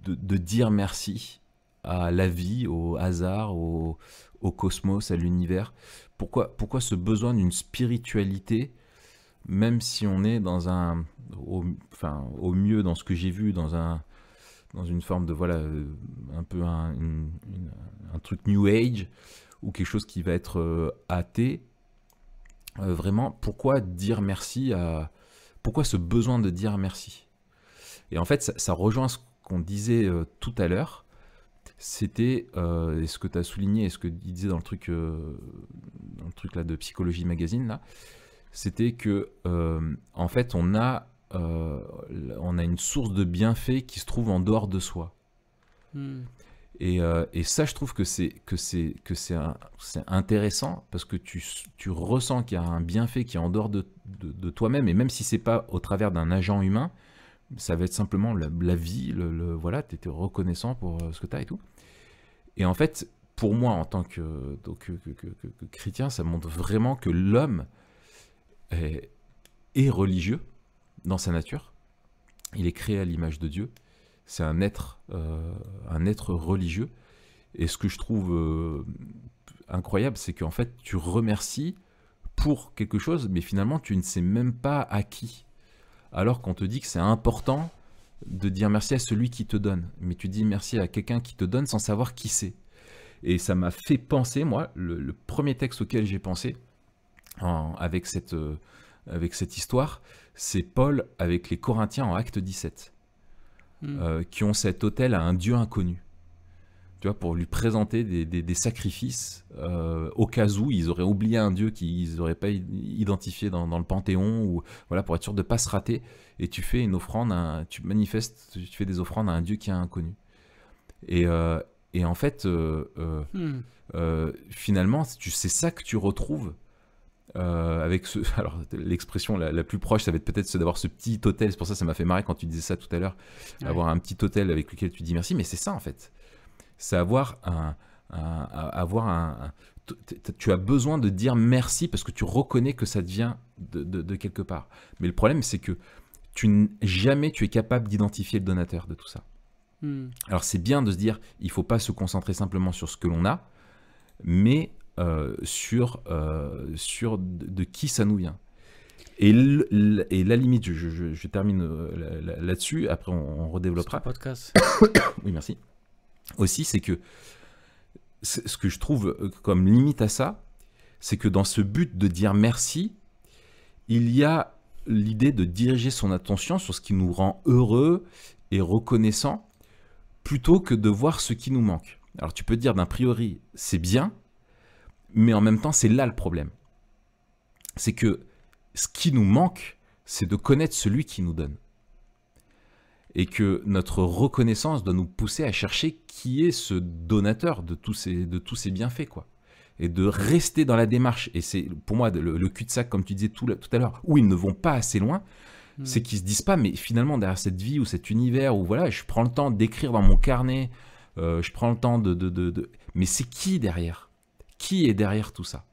dire merci à la vie, au hasard, au cosmos, à l'univers. Pourquoi ce besoin d'une spiritualité, même si on est dans au mieux dans ce que j'ai vu, dans une forme de, voilà, un peu un truc New Age, ou quelque chose qui va être athée. Vraiment, pourquoi dire merci pourquoi ce besoin de dire merci? Et en fait, ça rejoint ce qu'on disait tout à l'heure. C'était, et ce que tu as souligné, et ce que il disait dans le truc là de Psychologie Magazine, là, c'était que, en fait, on a une source de bienfaits qui se trouve en dehors de soi. Et ça, je trouve que c'est intéressant, parce que tu ressens qu'il y a un bienfait qui est en dehors de toi-même, et même si c'est pas au travers d'un agent humain, ça va être simplement la vie, voilà, tu étais reconnaissant pour ce que tu as et tout. Et en fait, pour moi, en tant que chrétien, ça montre vraiment que l'homme est religieux dans sa nature. Il est créé à l'image de Dieu. C'est un être religieux. Et ce que je trouve incroyable, c'est qu'en fait, tu remercies pour quelque chose, mais finalement, tu ne sais même pas à qui. Alors qu'on te dit que c'est important de dire merci à celui qui te donne. Mais tu dis merci à quelqu'un qui te donne sans savoir qui c'est. Et ça m'a fait penser, moi, le premier texte auquel j'ai pensé, avec cette histoire, c'est Paul avec les Corinthiens en Acte 17. Qui ont cet autel à un Dieu inconnu, tu vois, pour lui présenter des sacrifices au cas où ils auraient oublié un Dieu qu'ils n'auraient pas identifié dans le Panthéon, ou voilà, pour être sûr de ne pas se rater. Et tu fais une offrande, tu fais des offrandes à un Dieu qui est inconnu. Et en fait, finalement, c'est ça que tu retrouves. Avec alors l'expression la plus proche, ça va être peut-être d'avoir ce petit autel. C'est pour ça que ça m'a fait marrer quand tu disais ça tout à l'heure, ouais. Avoir un petit autel avec lequel tu dis merci. Mais c'est ça, en fait, c'est avoir tu as besoin de dire merci parce que tu reconnais que ça te vient de quelque part. Mais le problème, c'est que jamais tu es capable d'identifier le donateur de tout ça. Alors c'est bien de se dire, il faut pas se concentrer simplement sur ce que l'on a, mais sur de qui ça nous vient. Et la limite, je termine là-dessus, après on redéveloppera. Podcast. Oui, merci. Aussi, c'est que ce que je trouve comme limite à ça, c'est que dans ce but de dire merci, il y a l'idée de diriger son attention sur ce qui nous rend heureux et reconnaissant, plutôt que de voir ce qui nous manque. Alors tu peux dire d'un priori, c'est bien, mais en même temps, c'est là le problème. C'est que ce qui nous manque, c'est de connaître celui qui nous donne. Et que notre reconnaissance doit nous pousser à chercher qui est ce donateur de tous ces bienfaits, quoi. Et de rester dans la démarche. Et c'est pour moi le cul-de-sac, comme tu disais tout à l'heure, où ils ne vont pas assez loin, c'est qu'ils se disent pas, mais finalement, derrière cette vie ou cet univers, où voilà, je prends le temps d'écrire dans mon carnet, je prends le temps mais c'est qui derrière ? Qui est derrière tout ça ?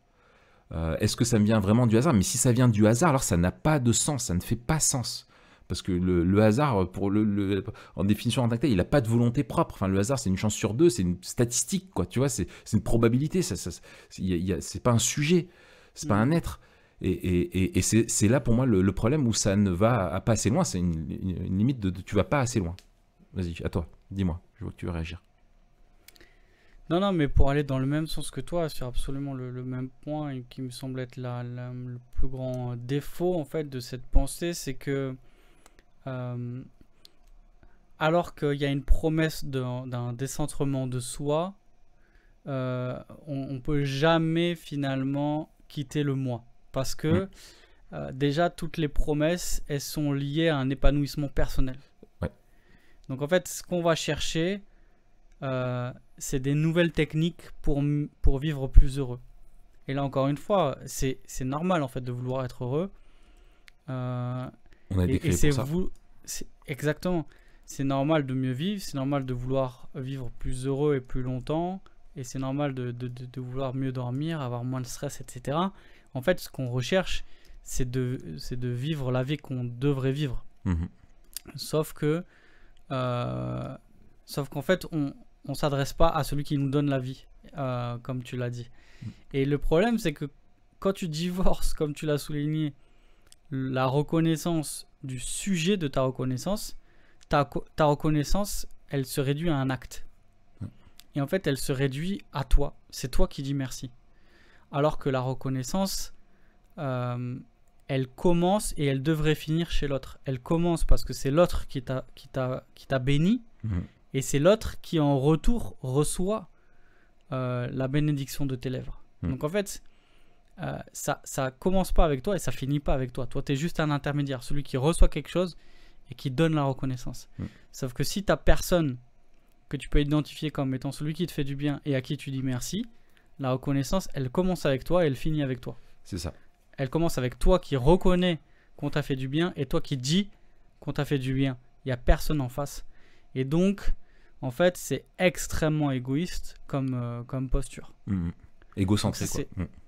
Est-ce que ça me vient vraiment du hasard ? Mais si ça vient du hasard, alors ça n'a pas de sens, ça ne fait pas sens. Parce que le hasard, en définition en tant que tel, il n'a pas de volonté propre. Enfin, le hasard, c'est une chance sur deux, c'est une statistique, quoi. Tu vois, c'est une probabilité. C'est pas un sujet, c'est pas un être. Et c'est là pour moi le problème où ça ne va pas assez loin. C'est une limite de tu vas pas assez loin. Vas-y, à toi, dis-moi. Je vois que tu veux réagir. Non, mais pour aller dans le même sens que toi, sur absolument le même point, et qui me semble être le plus grand défaut en fait de cette pensée, c'est que alors qu'il y a une promesse d'un décentrement de soi, on peut jamais finalement quitter le moi, parce que déjà toutes les promesses, elles sont liées à un épanouissement personnel. Ouais. Donc en fait, ce qu'on va chercher, c'est des nouvelles techniques pour vivre plus heureux. Et là encore une fois, c'est normal en fait de vouloir être heureux. On a été créé pour ça. Exactement. c'est normal de mieux vivre, c'est normal de vouloir vivre plus heureux et plus longtemps, et c'est normal de vouloir mieux dormir, avoir moins de stress, etc. En fait, ce qu'on recherche, c'est de vivre la vie qu'on devrait vivre. Mhm. Sauf que, sauf qu'en fait, on s'adresse pas à celui qui nous donne la vie, comme tu l'as dit. Et le problème, c'est que quand tu divorces, comme tu l'as souligné, la reconnaissance du sujet de ta reconnaissance, ta reconnaissance, elle se réduit à un acte. Et en fait, elle se réduit à toi. C'est toi qui dis merci. Alors que la reconnaissance, elle commence et elle devrait finir chez l'autre. Elle commence parce que c'est l'autre qui t'a béni, et c'est l'autre qui en retour reçoit la bénédiction de tes lèvres. Donc en fait, ça commence pas avec toi et ça finit pas avec toi. Toi, tu es juste un intermédiaire, celui qui reçoit quelque chose et qui donne la reconnaissance. Sauf que si tu n'as personne que tu peux identifier comme étant celui qui te fait du bien et à qui tu dis merci, la reconnaissance, elle commence avec toi et elle finit avec toi. C'est ça. Elle commence avec toi qui reconnais qu'on t'a fait du bien et toi qui dis qu'on t'a fait du bien. Il n'y a personne en face. Et donc, en fait, c'est extrêmement égoïste comme posture. Égocentré, quoi.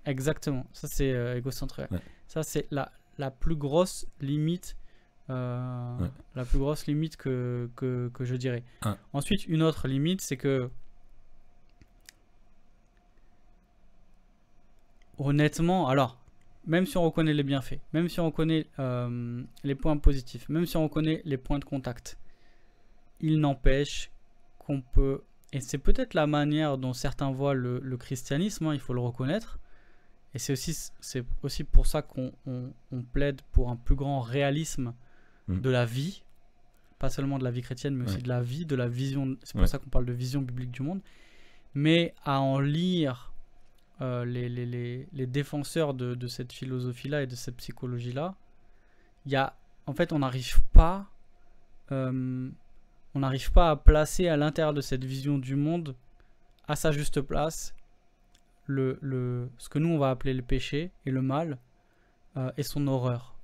Exactement. Ça, c'est égocentré. Ouais. Ça, c'est la plus grosse limite. La plus grosse limite que je dirais. Ensuite, une autre limite, c'est que honnêtement, alors, même si on reconnaît les bienfaits, même si on reconnaît les points positifs, même si on reconnaît les points de contact, il n'empêche qu'on peut, et c'est peut-être la manière dont certains voient le christianisme, hein, il faut le reconnaître, et c'est aussi pour ça qu'on plaide pour un plus grand réalisme de la vie, pas seulement de la vie chrétienne, mais aussi de la vie, de la vision, c'est pour ça qu'on parle de vision biblique du monde, mais à en lire les défenseurs de cette philosophie-là et de cette psychologie-là, en fait, on n'arrive pas à placer à l'intérieur de cette vision du monde, à sa juste place, ce que nous on va appeler le péché et le mal et son horreur.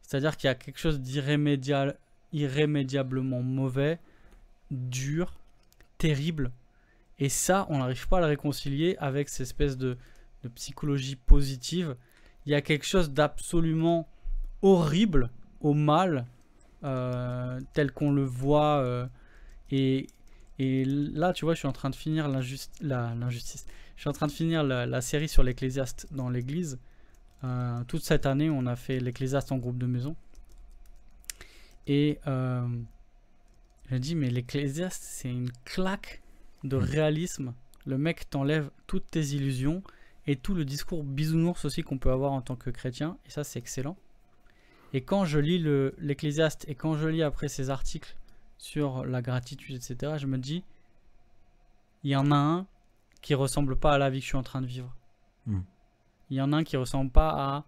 C'est-à-dire qu'il y a quelque chose d'irrémédiablement mauvais, dur, terrible. Et ça, on n'arrive pas à le réconcilier avec cette espèce de psychologie positive. Il y a quelque chose d'absolument horrible au mal, tel qu'on le voit. Et là, tu vois, je suis en train de finir l'injustice. Je suis en train de finir la série sur l'Ecclésiaste dans l'église. Toute cette année, on a fait l'Ecclésiaste en groupe de maison. Et je dis, mais l'Ecclésiaste, c'est une claque de réalisme. Le mec t'enlève toutes tes illusions et tout le discours bisounours aussi qu'on peut avoir en tant que chrétien, et ça c'est excellent. Et quand je lis l'Ecclésiaste et quand je lis après ces articles sur la gratitude, etc., je me dis, il y en a un qui ressemble pas à la vie que je suis en train de vivre. Il y en a un qui ressemble pas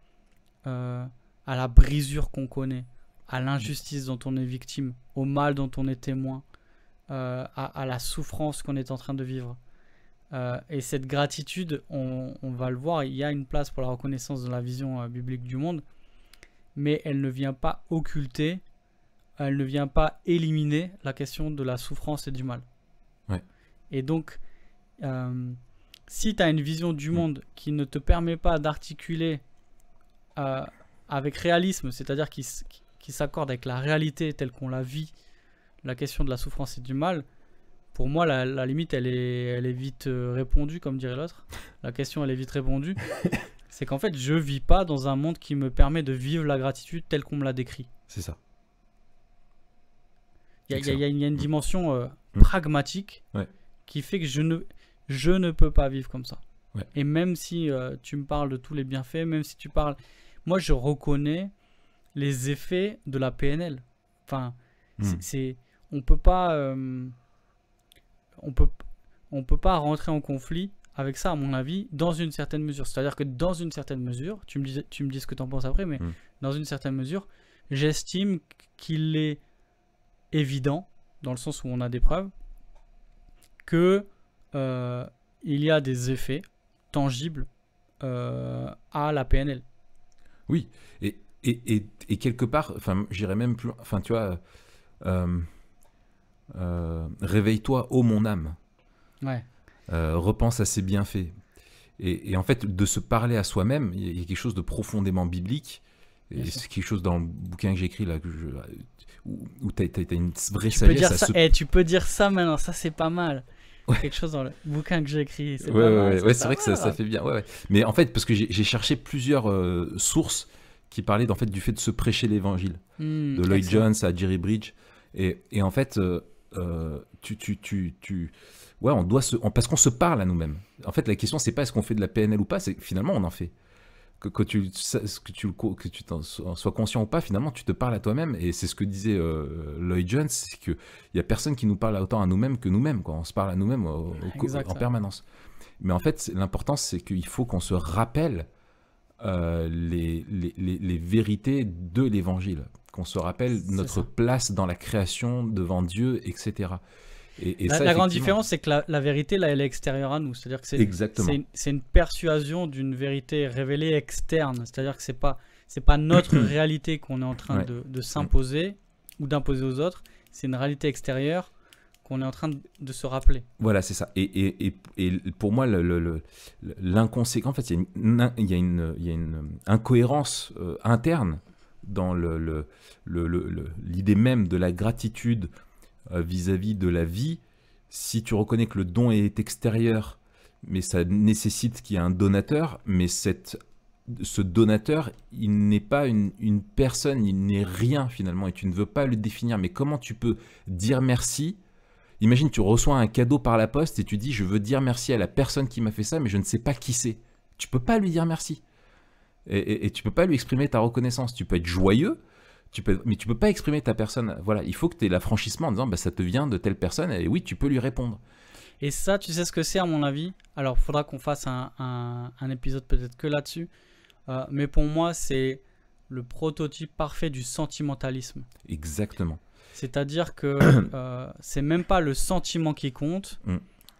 à la brisure qu'on connaît, à l'injustice dont on est victime, au mal dont on est témoin, à la souffrance qu'on est en train de vivre. Et cette gratitude, on va le voir, il y a une place pour la reconnaissance dans la vision biblique du monde, mais elle ne vient pas occulter, elle ne vient pas éliminer la question de la souffrance et du mal. Et donc, si tu as une vision du monde qui ne te permet pas d'articuler avec réalisme, c'est-à-dire qui s'accorde avec la réalité telle qu'on la vit, la question de la souffrance et du mal, pour moi, la limite, elle est vite répondue, comme dirait l'autre. La question, elle est vite répondue. C'est qu'en fait, je vis pas dans un monde qui me permet de vivre la gratitude telle qu'on me l'a décrit. C'est ça. Il y a une dimension pragmatique qui fait que je ne peux pas vivre comme ça. Et même si tu me parles de tous les bienfaits, même si tu parles... Moi, je reconnais les effets de la PNL. Enfin, on peut pas... on peut pas rentrer en conflit avec ça, à mon avis, dans une certaine mesure. C'est-à-dire que dans une certaine mesure, tu me dis ce que tu en penses après, mais dans une certaine mesure, j'estime qu'il est évident, dans le sens où on a des preuves, que il y a des effets tangibles à la PNL. Oui, et quelque part, enfin, j'irais même plus, enfin, tu vois, réveille-toi, ô mon âme. Ouais. Repense à ses bienfaits. Et en fait, de se parler à soi-même, il y a quelque chose de profondément biblique. Et c'est quelque chose dans le bouquin que j'écris là, où tu as une vraie sagesse. Tu peux dire ça maintenant, ça c'est pas mal. Ouais. Quelque chose dans le bouquin que j'ai écrit. C'est c'est vrai que ça fait bien. Ouais. Mais en fait, parce que j'ai cherché plusieurs sources qui parlaient en fait, du fait de se prêcher l'évangile. De Lloyd Jones à Jerry Bridge. Et en fait, ouais, on doit parce qu'on se parle à nous-mêmes. En fait, la question, c'est pas est-ce qu'on fait de la PNL ou pas, c'est finalement, on en fait. Que tu sois conscient ou pas, finalement, tu te parles à toi-même. Et c'est ce que disait Lloyd Jones, c'est qu'il n'y a personne qui nous parle autant à nous-mêmes que nous-mêmes. On se parle à nous-mêmes en permanence. Mais en fait, l'important, c'est qu'il faut qu'on se rappelle les vérités de l'évangile. Qu'on se rappelle notre place dans la création, devant Dieu, etc. La grande différence, c'est que la vérité, là, elle est extérieure à nous. C'est-à-dire que c'est une persuasion d'une vérité révélée externe. C'est-à-dire que c'est pas notre réalité qu'on est en train de s'imposer ou d'imposer aux autres. C'est une réalité extérieure qu'on est en train de se rappeler. Voilà, c'est ça. Et pour moi, l'inconséquent, en fait, il y a une incohérence interne dans l'idée même de la gratitude vis-à-vis de la vie. Si tu reconnais que le don est extérieur, mais ça nécessite qu'il y ait un donateur, mais ce donateur, il n'est pas une personne, il n'est rien finalement, et tu ne veux pas le définir. Mais comment tu peux dire merci? Imagine, tu reçois un cadeau par la poste et tu dis, je veux dire merci à la personne qui m'a fait ça, mais je ne sais pas qui c'est. Tu peux pas lui dire merci. Et tu peux pas lui exprimer ta reconnaissance. Tu peux être joyeux, mais tu peux pas exprimer ta personne. Voilà, il faut que tu aies l'affranchissement en disant, bah, ça te vient de telle personne, et oui, tu peux lui répondre. Et ça, tu sais ce que c'est à mon avis? Alors, il faudra qu'on fasse un épisode peut-être que là-dessus. Mais pour moi, c'est le prototype parfait du sentimentalisme. Exactement. C'est-à-dire que c'est même pas le sentiment qui compte,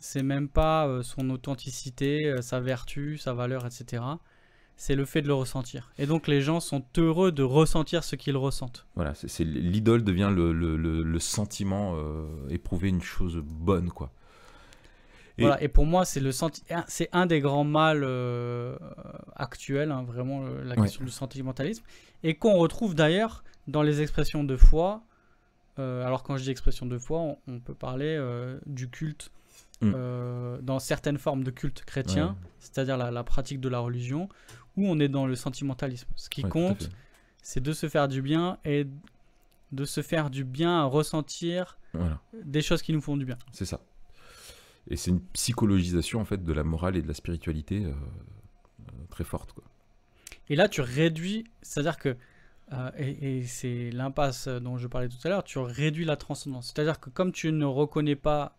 c'est même pas son authenticité, sa vertu, sa valeur, etc. C'est le fait de le ressentir. Et donc les gens sont heureux de ressentir ce qu'ils ressentent. Voilà, l'idole devient le sentiment, éprouver une chose bonne, quoi. Voilà, et pour moi, c'est un des grands mâles actuels, hein, vraiment la question du sentimentalisme, et qu'on retrouve d'ailleurs dans les expressions de foi. Alors quand je dis expression de foi, on peut parler du culte, dans certaines formes de culte chrétien, c'est-à-dire la pratique de la religion, où on est dans le sentimentalisme. Ce qui compte, c'est de se faire du bien et de se faire du bien à ressentir des choses qui nous font du bien. C'est ça. Et c'est une psychologisation en fait de la morale et de la spiritualité très forte, quoi. Et là, tu réduis, c'est-à-dire que et c'est l'impasse dont je parlais tout à l'heure, tu réduis la transcendance. C'est-à-dire que comme tu ne reconnais pas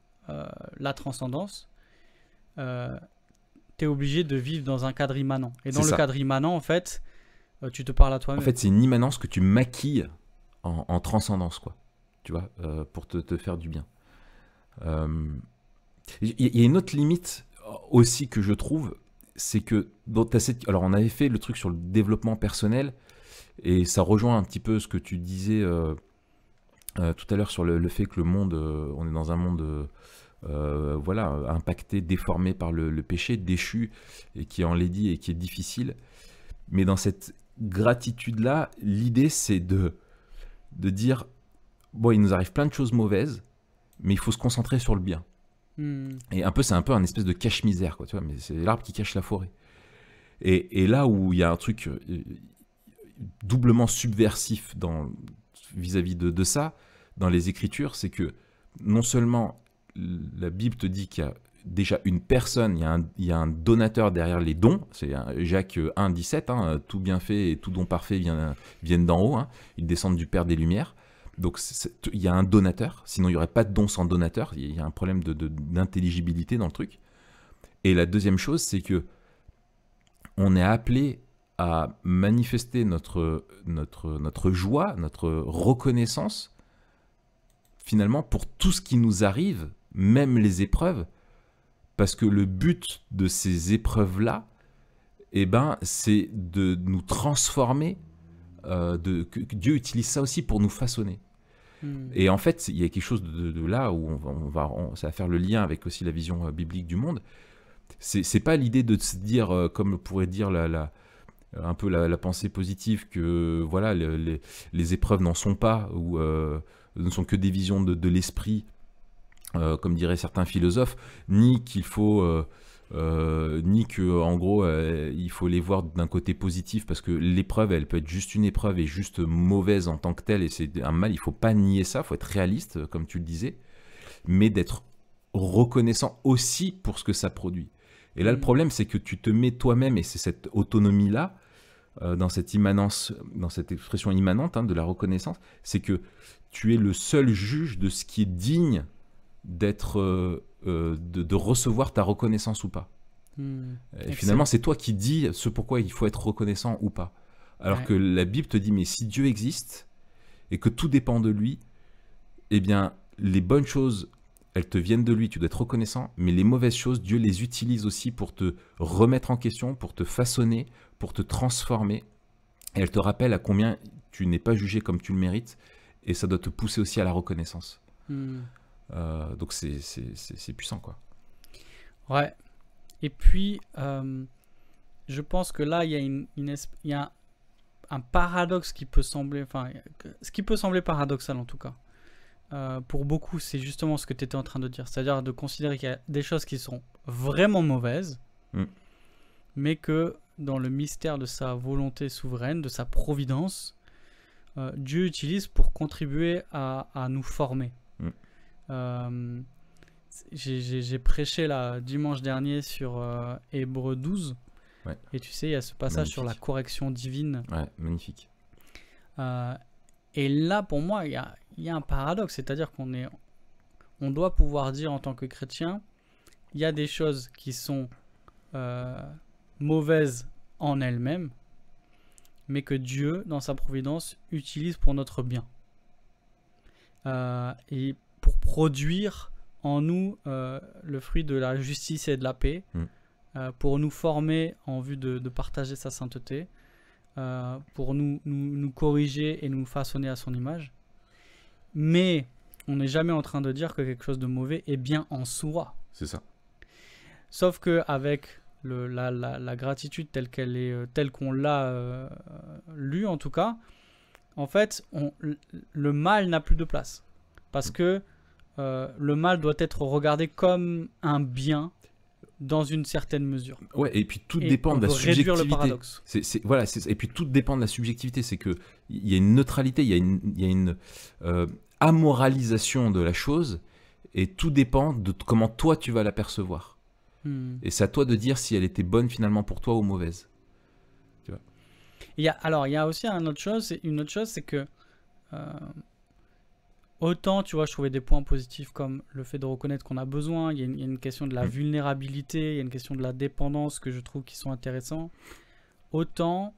la transcendance, tu es obligé de vivre dans un cadre immanent. Et dans le cadre immanent, en fait, tu te parles à toi-même. En fait, c'est une immanence que tu maquilles en transcendance, quoi. Tu vois, pour te faire du bien. Il y a une autre limite aussi que je trouve, c'est que alors on avait fait le truc sur le développement personnel, et ça rejoint un petit peu ce que tu disais tout à l'heure sur le fait que le monde, on est dans un monde impacté, déformé par le péché, déchu, et qui est enlaidi et qui est difficile. Mais dans cette gratitude-là, l'idée c'est de dire, bon, il nous arrive plein de choses mauvaises, mais il faut se concentrer sur le bien. Et c'est un peu un espèce de cache-misère, quoi, tu vois, mais c'est l'arbre qui cache la forêt. Et là où il y a un truc doublement subversif vis-à-vis de ça, dans les Écritures, c'est que non seulement la Bible te dit qu'il y a déjà une personne, il y a un donateur derrière les dons, c'est Jacques 1, 17, hein, tout bienfait et tout don parfait viennent d'en haut, hein, ils descendent du Père des Lumières. Donc il y a un donateur, sinon il n'y aurait pas de don sans donateur, il y a un problème d'intelligibilité dans le truc. Et la deuxième chose, c'est que on est appelé à manifester notre joie, notre reconnaissance, finalement, pour tout ce qui nous arrive, même les épreuves, parce que le but de ces épreuves-là, c'est de nous transformer, que Dieu utilise ça aussi pour nous façonner. Et en fait, il y a quelque chose de là où ça va faire le lien avec aussi la vision biblique du monde. C'est pas l'idée de se dire, comme pourrait dire un peu la pensée positive, que voilà, les épreuves n'en sont pas, ou ne sont que des visions de l'esprit, comme diraient certains philosophes, ni qu'il faut... ni que en gros il faut les voir d'un côté positif, parce que l'épreuve, elle peut être juste une épreuve et juste mauvaise en tant que telle, et c'est un mal. Il faut pas nier ça, il faut être réaliste comme tu le disais, mais d'être reconnaissant aussi pour ce que ça produit. Et là le problème, c'est que tu te mets toi-même, et c'est cette autonomie là dans cette immanence, dans cette expression immanente de la reconnaissance, c'est que tu es le seul juge de ce qui est digne d'être de recevoir ta reconnaissance ou pas. Et finalement, c'est toi qui dis ce pourquoi il faut être reconnaissant ou pas. Alors que la Bible te dit, mais si Dieu existe et que tout dépend de lui, eh bien, les bonnes choses, elles te viennent de lui, tu dois être reconnaissant, mais les mauvaises choses, Dieu les utilise aussi pour te remettre en question, pour te façonner, pour te transformer. Et elle te rappelle à combien tu n'es pas jugé comme tu le mérites, et ça doit te pousser aussi à la reconnaissance. Donc c'est puissant, quoi. Ouais. Et puis, je pense que là, il y a un paradoxe qui peut sembler, enfin, ce qui peut sembler paradoxal en tout cas. Pour beaucoup, c'est justement ce que tu étais en train de dire, c'est-à-dire de considérer qu'il y a des choses qui sont vraiment mauvaises, mais que dans le mystère de sa volonté souveraine, de sa providence, Dieu utilise pour contribuer à nous former. J'ai prêché là dimanche dernier sur Hébreux 12, et tu sais, il y a ce passage sur la correction divine. Ouais, magnifique. Et là, pour moi, il y a un paradoxe, c'est-à-dire on doit pouvoir dire en tant que chrétien, il y a des choses qui sont mauvaises en elles-mêmes, mais que Dieu, dans sa providence, utilise pour notre bien. Et pour produire en nous le fruit de la justice et de la paix, pour nous former en vue de partager sa sainteté, pour nous corriger et nous façonner à son image. Mais on n'est jamais en train de dire que quelque chose de mauvais est bien en soi. C'est ça. Sauf qu'avec la gratitude telle qu'on l'a lu en tout cas, en fait, le mal n'a plus de place. Parce que le mal doit être regardé comme un bien dans une certaine mesure. Ouais, et puis tout dépend de la subjectivité. Réduire le paradoxe. Voilà, et puis tout dépend de la subjectivité. C'est qu'il y a une neutralité, il y a une amoralisation de la chose, et tout dépend de comment toi tu vas la percevoir. Et c'est à toi de dire si elle était bonne finalement pour toi ou mauvaise. Tu vois. Il y a aussi une autre chose, c'est que autant, tu vois, je trouvais des points positifs comme le fait de reconnaître qu'on a besoin, il y a une question de la vulnérabilité, il y a une question de la dépendance que je trouve qui sont intéressants. Autant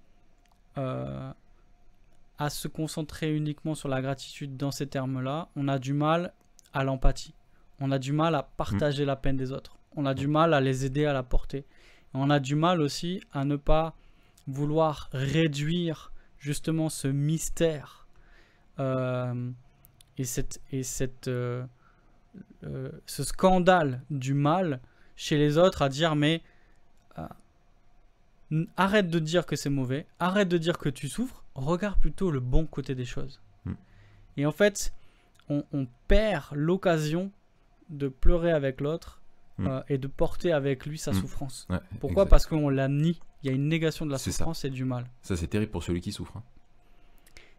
à se concentrer uniquement sur la gratitude dans ces termes-là, on a du mal à l'empathie. On a du mal à partager la peine des autres. On a du mal à les aider à la porter. On a du mal aussi à ne pas vouloir réduire justement ce mystère et ce scandale du mal chez les autres, à dire mais arrête de dire que c'est mauvais, arrête de dire que tu souffres, regarde plutôt le bon côté des choses. Et en fait, on perd l'occasion de pleurer avec l'autre et de porter avec lui sa souffrance. Ouais, pourquoi ? Parce qu'on la nie. Il y a une négation de la souffrance et du mal. Ça, c'est terrible pour celui qui souffre. Hein.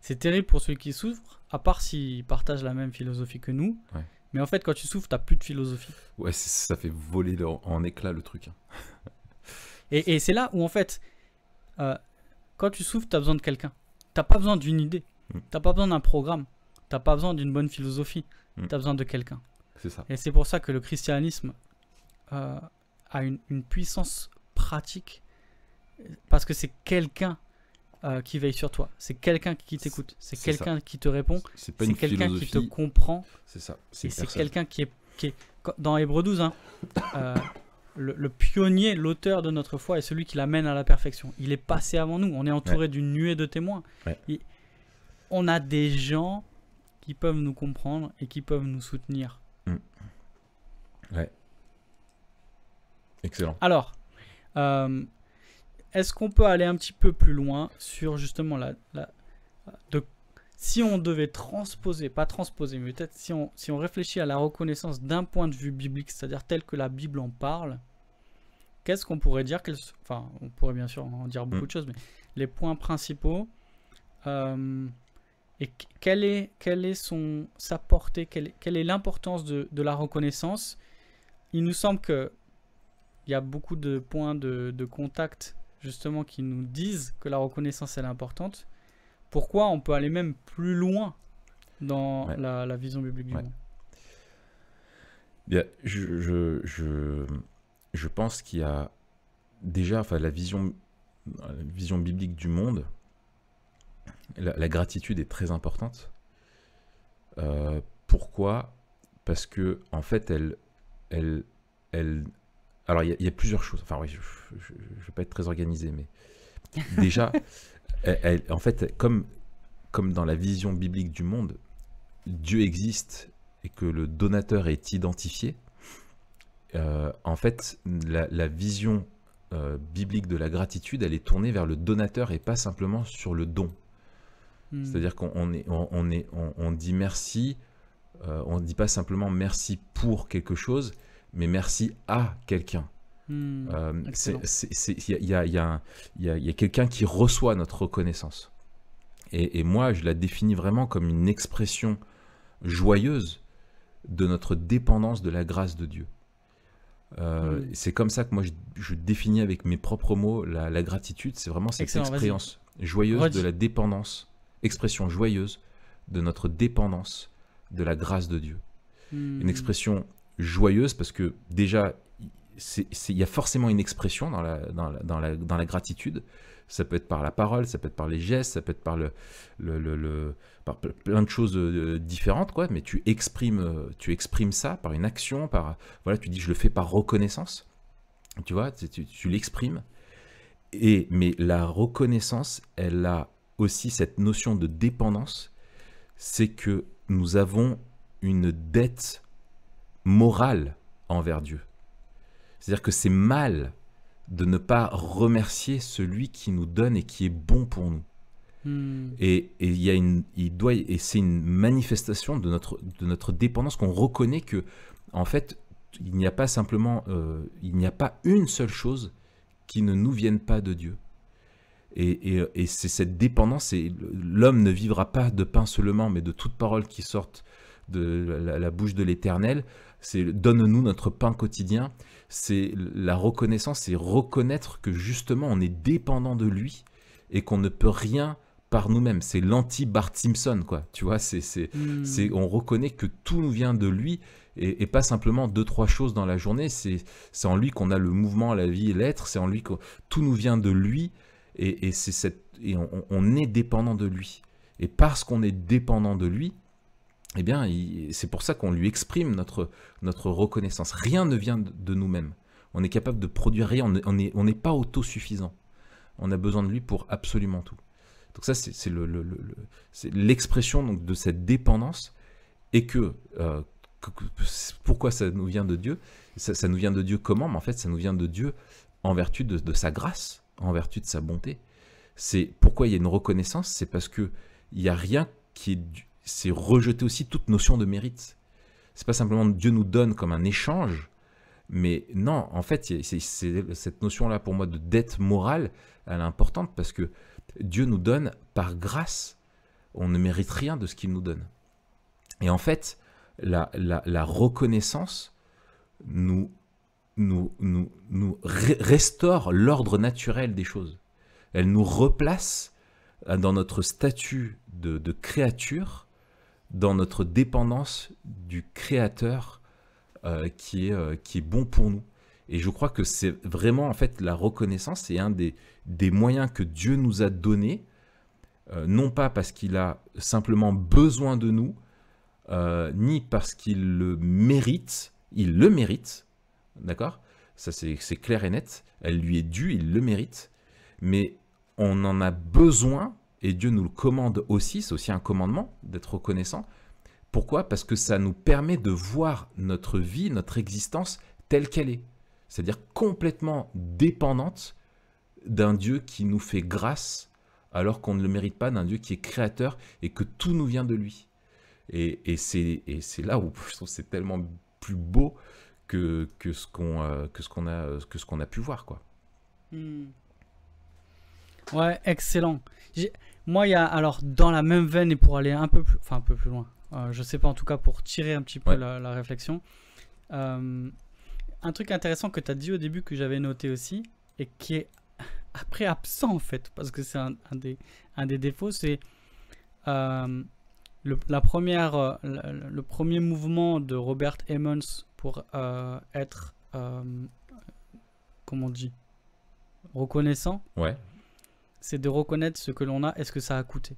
C'est terrible pour celui qui souffre, à part s'il partage la même philosophie que nous. Ouais. Mais en fait, quand tu souffres, tu n'as plus de philosophie. Ouais, ça fait voler en éclats le truc. Hein. et c'est là où, en fait, quand tu souffres, tu as besoin de quelqu'un. Tu n'as pas besoin d'une idée. Tu n'as pas besoin d'un programme. Tu n'as pas besoin d'une bonne philosophie. Tu as besoin de quelqu'un. C'est ça. Et c'est pour ça que le christianisme a une puissance pratique, parce que c'est quelqu'un qui veille sur toi, c'est quelqu'un qui t'écoute, c'est quelqu'un qui te répond, c'est quelqu'un qui te comprend. C'est ça. C'est quelqu'un qui est dans Hébreux 12, hein, le pionnier, l'auteur de notre foi est celui qui l'amène à la perfection. Il est passé avant nous, on est entouré d'une nuée de témoins. Ouais. On a des gens qui peuvent nous comprendre et qui peuvent nous soutenir. Ouais. Excellent. Alors, est-ce qu'on peut aller un petit peu plus loin sur justement si on devait transposer, pas transposer, mais peut-être si on réfléchit à la reconnaissance d'un point de vue biblique, c'est-à-dire tel que la Bible en parle, qu'est-ce qu'on pourrait dire enfin, on pourrait bien sûr en dire beaucoup de choses, mais les points principaux, et quelle est sa portée, quelle est l'importance de la reconnaissance. Il nous semble qu'il y a beaucoup de points de contact justement qui nous disent que la reconnaissance elle est importante. Pourquoi on peut aller même plus loin dans la vision biblique du monde? Bien, je pense qu'il y a déjà, enfin, la vision biblique du monde, la gratitude est très importante. Pourquoi? Parce que en fait, alors il y a plusieurs choses. Enfin, oui, je vais pas être très organisé, mais déjà, en fait, comme dans la vision biblique du monde, Dieu existe et que le donateur est identifié. En fait, la vision biblique de la gratitude, elle est tournée vers le donateur et pas simplement sur le don. C'est-à-dire qu'on dit merci, on ne dit pas simplement merci pour quelque chose, mais merci à quelqu'un. Il y a quelqu'un qui reçoit notre reconnaissance. Et moi, je la définis vraiment comme une expression joyeuse de notre dépendance de la grâce de Dieu. C'est comme ça que moi, je définis avec mes propres mots la gratitude. C'est vraiment cette expérience joyeuse de la dépendance, expression joyeuse de notre dépendance de la grâce de Dieu. Une expression joyeuse parce que déjà, il y a forcément une expression dans la gratitude. Ça peut être par la parole, ça peut être par les gestes, ça peut être par par plein de choses différentes, quoi. Mais tu exprimes ça par une action, voilà, tu dis je le fais par reconnaissance. Tu vois, tu l'exprimes. Mais la reconnaissance, elle a aussi cette notion de dépendance. C'est que nous avons une dette morale envers Dieu. C'est-à-dire que c'est mal de ne pas remercier celui qui nous donne et qui est bon pour nous. Et c'est une manifestation de notre dépendance qu'on reconnaît que, en fait, il n'y a pas une seule chose qui ne nous vienne pas de Dieu. Et c'est cette dépendance, et l'homme ne vivra pas de pain seulement, mais de toute parole qui sorte de la bouche de l'Éternel. C'est donne-nous notre pain quotidien. C'est la reconnaissance, c'est reconnaître que justement on est dépendant de lui et qu'on ne peut rien par nous-mêmes. C'est l'anti-Bart Simpson, quoi. Tu vois, on reconnaît que tout nous vient de lui et pas simplement 2-3 choses dans la journée. C'est en lui qu'on a le mouvement, la vie et l'être. C'est en lui que tout nous vient de lui et on est dépendant de lui. Et parce qu'on est dépendant de lui, eh bien, c'est pour ça qu'on lui exprime notre reconnaissance. Rien ne vient de nous-mêmes. On est capable de produire rien. On n'est pas autosuffisant. On a besoin de lui pour absolument tout. Donc ça, c'est l'expression donc de cette dépendance. Et pourquoi ça nous vient de Dieu? Ça nous vient de Dieu comment? Mais en fait, ça nous vient de Dieu en vertu de sa grâce, en vertu de sa bonté. C'est pourquoi il y a une reconnaissance. C'est parce qu'il n'y a rien qui est c'est rejeter aussi toute notion de mérite. C'est pas simplement Dieu nous donne comme un échange, mais non, en fait, c'est cette notion-là pour moi de dette morale, elle est importante parce que Dieu nous donne par grâce. On ne mérite rien de ce qu'il nous donne. Et en fait, la reconnaissance nous restaure l'ordre naturel des choses. Elle nous replace dans notre statut de créature, dans notre dépendance du Créateur qui est bon pour nous. Et je crois que c'est vraiment, en fait, la reconnaissance, c'est un des moyens que Dieu nous a donnés, non pas parce qu'il a simplement besoin de nous, ni parce qu'il le mérite, d'accord? Ça, c'est clair et net, elle lui est due, il le mérite, mais on en a besoin. Et Dieu nous le commande aussi, c'est aussi un commandement d'être reconnaissant, Pourquoi? Parce que ça nous permet de voir notre vie, notre existence telle qu'elle est. C'est-à-dire complètement dépendante d'un Dieu qui nous fait grâce alors qu'on ne le mérite pas, d'un Dieu qui est créateur et que tout nous vient de lui. Et c'est là où je trouve que c'est tellement plus beau que ce qu'on a pu voir, quoi. Ouais, excellent. Moi, il y a, alors, dans la même veine et pour aller un peu plus loin, je sais pas, en tout cas, pour tirer un petit peu la réflexion, un truc intéressant que tu as dit au début que j'avais noté aussi, et qui est après absent, en fait, parce que c'est un des défauts, c'est le premier mouvement de Robert Emmons pour être, comment on dit, reconnaissant. Ouais. C'est de reconnaître ce que l'on a et ce que ça a coûté.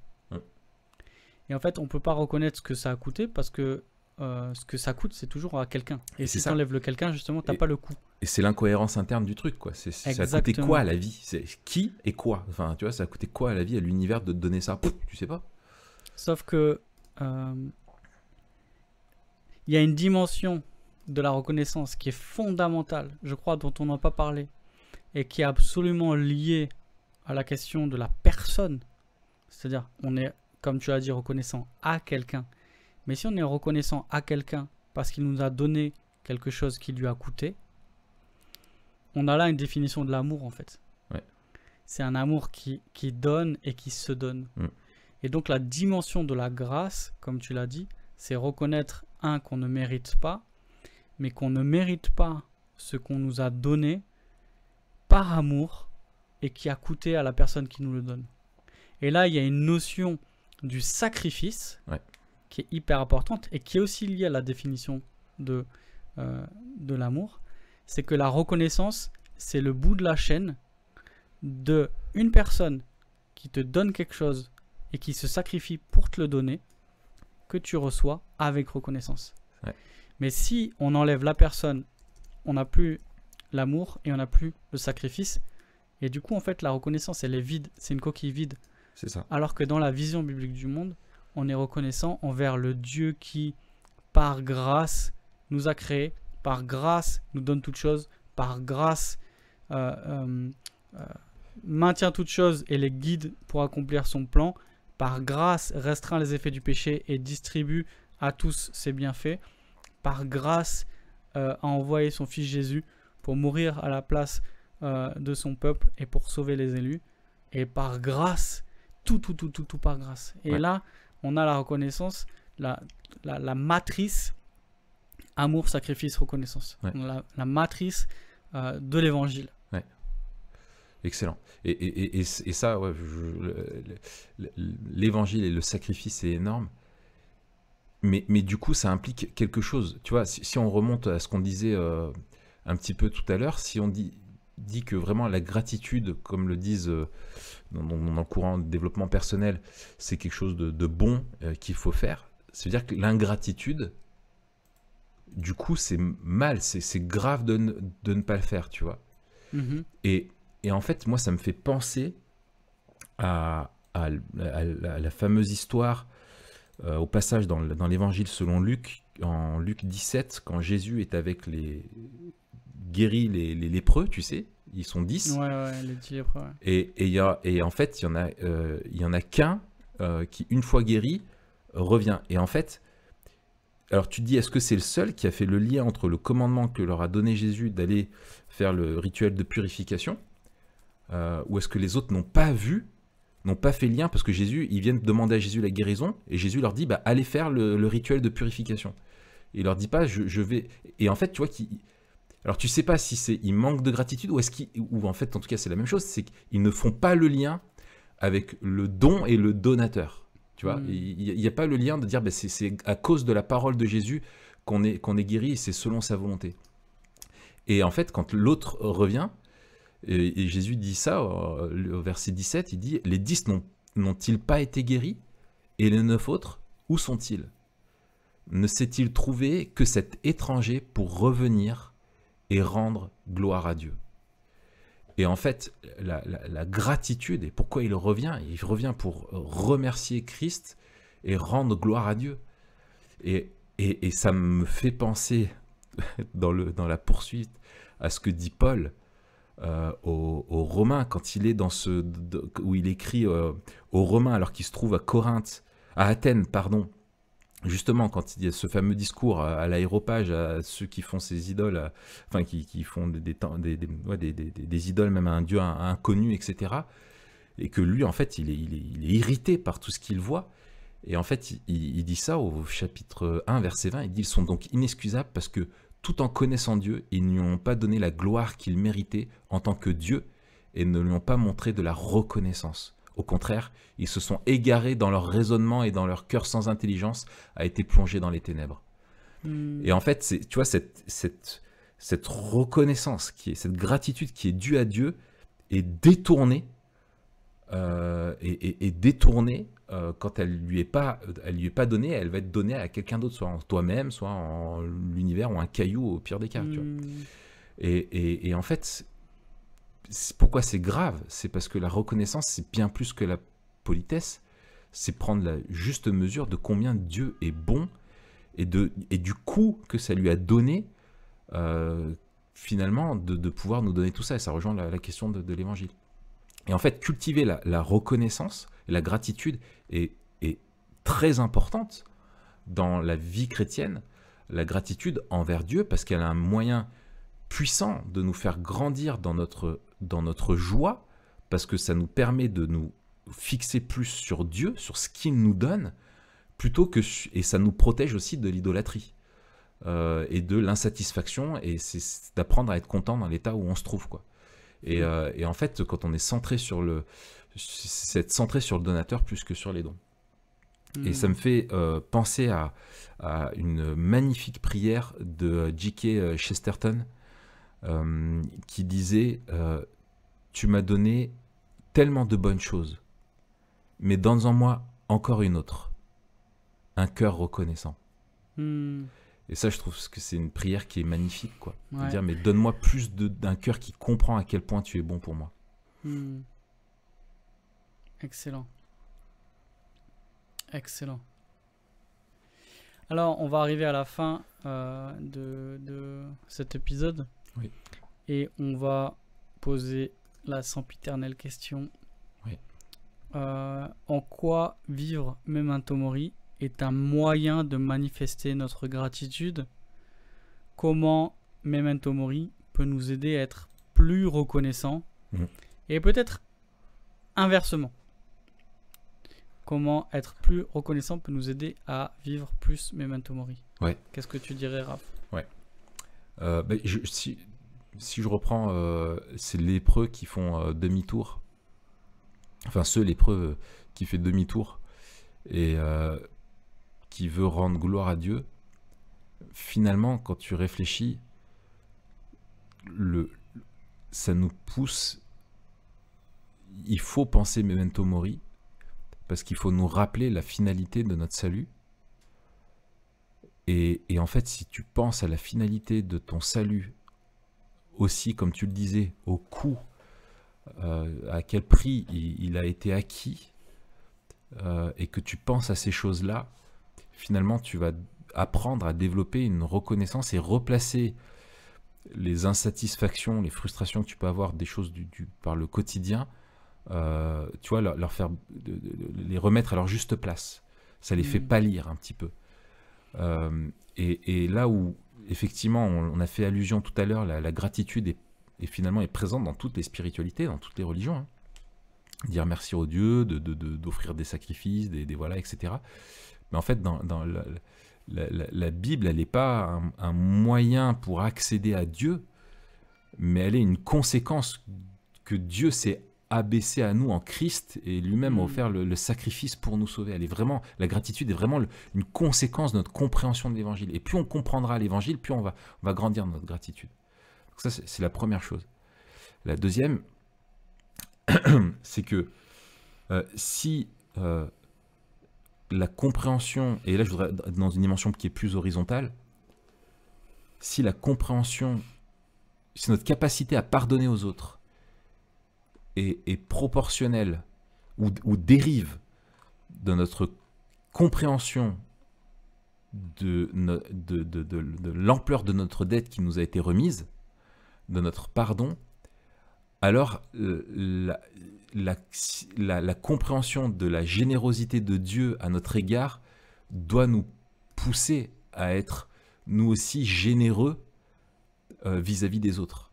Et en fait, on ne peut pas reconnaître ce que ça a coûté parce que ce que ça coûte, c'est toujours à quelqu'un. Et si tu enlèves le quelqu'un, justement, tu n'as pas le coût. Et c'est l'incohérence interne du truc, quoi. Ça a coûté quoi à la vie? C'est qui et quoi? Enfin, tu vois, ça a coûté quoi à la vie, à l'univers de te donner ça? Tu sais pas. Sauf que il y a une dimension de la reconnaissance qui est fondamentale, je crois, dont on n'a pas parlé, et qui est absolument liée à la question de la personne. C'est-à-dire, on est, comme tu as dit, reconnaissant à quelqu'un. Mais si on est reconnaissant à quelqu'un parce qu'il nous a donné quelque chose qui lui a coûté, on a là une définition de l'amour, en fait. Ouais. C'est un amour qui donne et qui se donne. Et donc la dimension de la grâce, comme tu l'as dit, c'est reconnaître, qu'on ne mérite pas, mais qu'on ne mérite pas ce qu'on nous a donné par amour et qui a coûté à la personne qui nous le donne. Et là, il y a une notion du sacrifice qui est hyper importante et qui est aussi liée à la définition de l'amour. C'est que la reconnaissance, c'est le bout de la chaîne de une personne qui te donne quelque chose et qui se sacrifie pour te le donner, que tu reçois avec reconnaissance. Mais si on enlève la personne, on n'a plus l'amour et on n'a plus le sacrifice. Et du coup, en fait, la reconnaissance, elle est vide. C'est une coquille vide. C'est ça. Alors que dans la vision biblique du monde, on est reconnaissant envers le Dieu qui, par grâce, nous a créés, par grâce, nous donne toutes choses, par grâce, maintient toutes choses et les guide pour accomplir son plan, par grâce, restreint les effets du péché et distribue à tous ses bienfaits, par grâce, a envoyé son fils Jésus pour mourir à la place de son peuple et pour sauver les élus, et par grâce, tout par grâce. Et là, on a la reconnaissance, la matrice amour, sacrifice, reconnaissance. La matrice de l'évangile. Excellent. Et ça, l'évangile et le sacrifice, c'est énorme. Mais du coup, ça implique quelque chose. Tu vois, si on remonte à ce qu'on disait un petit peu tout à l'heure, si on dit que vraiment la gratitude, comme le disent dans le courant de développement personnel, c'est quelque chose de bon qu'il faut faire, ça veut dire que l'ingratitude, du coup, c'est mal, c'est grave de ne pas le faire, tu vois. Et en fait, moi, ça me fait penser à la fameuse histoire, au passage dans l'évangile selon Luc, en Luc 17, quand Jésus est avec guérit les lépreux, tu sais, ils sont 10. Les 10 lépreux. Et en fait, il y en a qu'un qui, une fois guéri, revient. Et en fait, alors tu te dis, est-ce que c'est le seul qui a fait le lien entre le commandement que leur a donné Jésus d'aller faire le rituel de purification, ou est-ce que les autres n'ont pas vu, n'ont pas fait lien, parce que Jésus, ils viennent demander à Jésus la guérison, et Jésus leur dit, allez faire le rituel de purification. Et il leur dit pas, je vais... Et en fait, tu vois, alors tu sais pas si il manque de gratitude, ou en fait, en tout cas, c'est la même chose, c'est qu'ils ne font pas le lien avec le don et le donateur. Tu vois, il n'y a pas le lien de dire, c'est à cause de la parole de Jésus qu'on est guéri, et c'est selon sa volonté. Et en fait, quand l'autre revient, et Jésus dit ça, au verset 17, il dit, les 10 n'ont-ils pas été guéris? Et les 9 autres, où sont-ils? Ne s'est-il trouvé que cet étranger pour revenir et rendre gloire à Dieu? Et en fait, la gratitude, et pourquoi il revient pour remercier Christ et rendre gloire à Dieu. Et ça me fait penser dans la poursuite à ce que dit Paul aux Romains, quand il est où il écrit aux Romains alors qu'il se trouve à Athènes, pardon, justement quand il y a ce fameux discours à l'aéropage à ceux qui font ces idoles, enfin qui font des idoles même à un dieu inconnu, etc. Et que lui, en fait, il est irrité par tout ce qu'il voit. Et en fait, il dit ça au chapitre 1, verset 20, il dit « Ils sont donc inexcusables parce que, tout en connaissant Dieu, ils ne lui ont pas donné la gloire qu'il méritait en tant que Dieu et ne lui ont pas montré de la reconnaissance. Au contraire, ils se sont égarés dans leur raisonnement et dans leur cœur sans intelligence a été plongé dans les ténèbres. » Et en fait, tu vois, cette reconnaissance, cette gratitude qui est due à Dieu est détournée quand elle lui est pas donnée, elle va être donnée à quelqu'un d'autre, soit en toi-même, soit en l'univers ou un caillou au pire des cas. Tu vois. Et en fait, pourquoi c'est grave? C'est parce que la reconnaissance, c'est bien plus que la politesse, c'est prendre la juste mesure de combien Dieu est bon et du coup que ça lui a donné finalement de pouvoir nous donner tout ça. Et ça rejoint la question de l'évangile. Et en fait, cultiver la reconnaissance et la gratitude est très importante dans la vie chrétienne. La gratitude envers Dieu, parce qu'elle a un moyen puissant de nous faire grandir dans notre joie, parce que ça nous permet de nous fixer plus sur Dieu, sur ce qu'il nous donne, et ça nous protège aussi de l'idolâtrie et de l'insatisfaction, et c'est d'apprendre à être content dans l'état où on se trouve, quoi. Et en fait, quand on est centré sur c'est être centré sur le donateur plus que sur les dons. Et ça me fait penser à une magnifique prière de G.K. Chesterton qui disait tu m'as donné tellement de bonnes choses, mais donne en moi encore une autre, un cœur reconnaissant. Et ça, je trouve que c'est une prière qui est magnifique, quoi. De dire, mais donne-moi plus d'un cœur qui comprend à quel point tu es bon pour moi. Excellent. Excellent. Alors, on va arriver à la fin de cet épisode. Oui. Et on va poser la sempiternelle question. Oui. En quoi vivre Memento Mori est un moyen de manifester notre gratitude? Comment Memento Mori peut nous aider à être plus reconnaissants? Et peut-être inversement. Comment être plus reconnaissant peut nous aider à vivre plus Memento Mori? Ouais. Qu'est-ce que tu dirais, Raph? Ouais. Si je reprends, c'est les lépreux qui font demi-tour. Enfin, ceux lépreux qui fait demi-tour et qui veut rendre gloire à Dieu. Finalement, quand tu réfléchis, ça nous pousse. Il faut penser Memento Mori parce qu'il faut nous rappeler la finalité de notre salut. Et en fait, si tu penses à la finalité de ton salut, aussi, comme tu le disais, au coût, à quel prix il a été acquis, et que tu penses à ces choses-là, finalement, tu vas apprendre à développer une reconnaissance et replacer les insatisfactions, les frustrations que tu peux avoir des choses par le quotidien, tu vois, leur faire, les remettre à leur juste place. Ça les fait pâlir un petit peu. Et là où, effectivement, on a fait allusion tout à l'heure, la gratitude est finalement présente dans toutes les spiritualités, dans toutes les religions. Hein. Dire merci au Dieu, d'offrir des sacrifices, voilà, etc. Mais en fait, dans la Bible, elle n'est pas un moyen pour accéder à Dieu, mais elle est une conséquence que Dieu s'est abaissé à nous en Christ et lui-même a offert le sacrifice pour nous sauver. La gratitude est vraiment une conséquence de notre compréhension de l'Évangile. Et plus on comprendra l'Évangile, plus on va grandir dans notre gratitude. Donc ça, c'est la première chose. La deuxième, c'est que si la compréhension, et là je voudrais dans une dimension qui est plus horizontale, si la compréhension, si notre capacité à pardonner aux autres est proportionnelle ou dérive de notre compréhension de l'ampleur de notre dette qui nous a été remise, de notre pardon, alors la compréhension de la générosité de Dieu à notre égard doit nous pousser à être nous aussi généreux vis-à-vis des autres.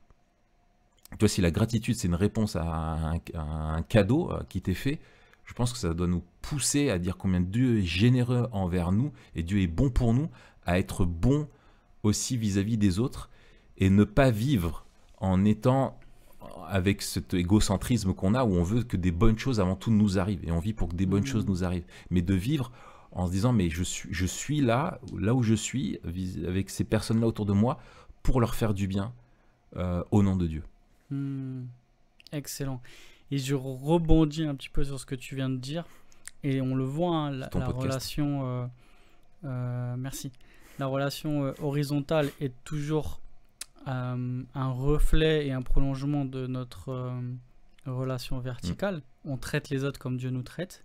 Tu vois, si la gratitude c'est une réponse à un cadeau qui t'est fait, je pense que ça doit nous pousser à dire combien Dieu est généreux envers nous et Dieu est bon pour nous, à être bon aussi vis-à-vis des autres et ne pas vivre en étant avec cet égocentrisme qu'on a où on veut que des bonnes choses avant tout nous arrivent et on vit pour que des bonnes choses nous arrivent, mais de vivre en se disant mais je suis là où je suis avec ces personnes-là autour de moi pour leur faire du bien au nom de Dieu. Excellent. Et je rebondis un petit peu sur ce que tu viens de dire et on le voit, hein, la relation merci. La relation horizontale est toujours un reflet et un prolongement de notre relation verticale. On traite les autres comme Dieu nous traite.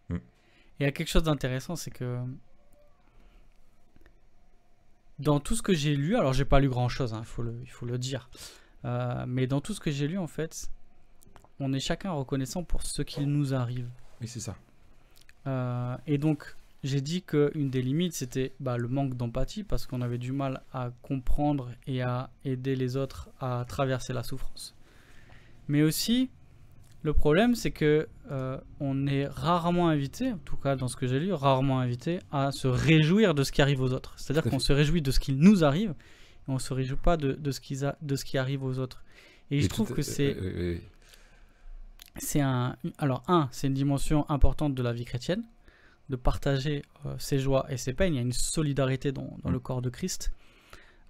Et il y a quelque chose d'intéressant, c'est que dans tout ce que j'ai lu, alors j'ai pas lu grand chose, hein, il faut le dire, mais dans tout ce que j'ai lu en fait, on est chacun reconnaissant pour ce qui nous arrive. Oui, c'est ça. Et donc j'ai dit qu'une des limites c'était le manque d'empathie parce qu'on avait du mal à comprendre et à aider les autres à traverser la souffrance. Mais aussi le problème c'est que on est rarement invité, en tout cas dans ce que j'ai lu, rarement invité à se réjouir de ce qui arrive aux autres. C'est-à-dire qu'on se réjouit de ce qui nous arrive et on ne se réjouit pas de ce qui arrive aux autres. Et je trouve que c'est une dimension importante de la vie chrétienne, de partager ses joies et ses peines. Il y a une solidarité dans le corps de Christ.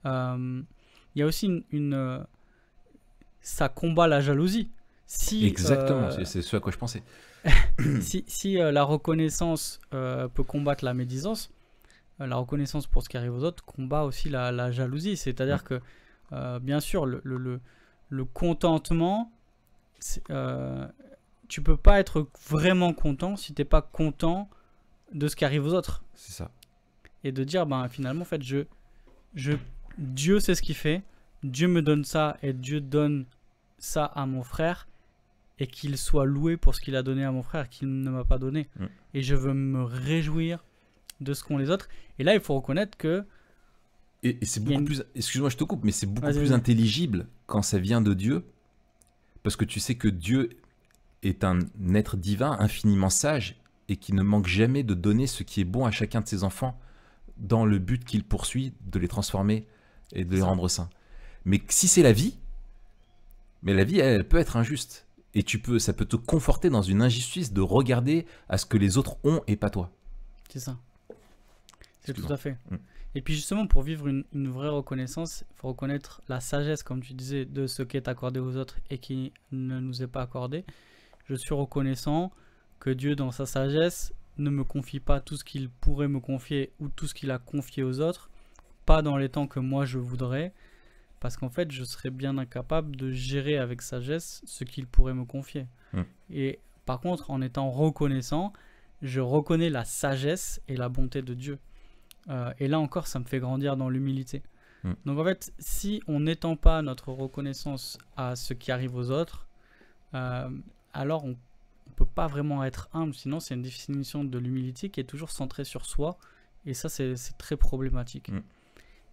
Il y a aussi ça combat la jalousie. Exactement, c'est ce à quoi je pensais. si la reconnaissance peut combattre la médisance, la reconnaissance pour ce qui arrive aux autres combat aussi la jalousie. C'est-à-dire que, bien sûr, le contentement, tu peux pas être vraiment content si t'es pas content de ce qui arrive aux autres. C'est ça. Et de dire, finalement, en fait, Dieu sait ce qu'il fait, Dieu me donne ça et Dieu donne ça à mon frère et qu'il soit loué pour ce qu'il a donné à mon frère qu'il ne m'a pas donné. Et je veux me réjouir de ce qu'ont les autres. Et là, il faut reconnaître que... Et c'est beaucoup plus... Excuse-moi, je te coupe, mais c'est beaucoup plus intelligible quand ça vient de Dieu, parce que tu sais que Dieu est un être divin, infiniment sage, et qui ne manque jamais de donner ce qui est bon à chacun de ses enfants dans le but qu'il poursuit de les transformer et de les rendre saints. Mais si c'est la vie, mais la vie, elle peut être injuste. Et ça peut te conforter dans une injustice de regarder à ce que les autres ont et pas toi. C'est ça. C'est tout à fait. Et puis justement, pour vivre une vraie reconnaissance, il faut reconnaître la sagesse, comme tu disais, de ce qui est accordé aux autres et qui ne nous est pas accordé. Je suis reconnaissant que Dieu, dans sa sagesse, ne me confie pas tout ce qu'il pourrait me confier ou tout ce qu'il a confié aux autres, pas dans les temps que moi je voudrais, parce qu'en fait, je serais bien incapable de gérer avec sagesse ce qu'il pourrait me confier. Et par contre, en étant reconnaissant, je reconnais la sagesse et la bonté de Dieu. Et là encore, ça me fait grandir dans l'humilité. Donc en fait, si on n'étend pas notre reconnaissance à ce qui arrive aux autres, alors on ne peut pas vraiment être humble. Sinon, c'est une définition de l'humilité qui est toujours centrée sur soi. Et ça, c'est très problématique.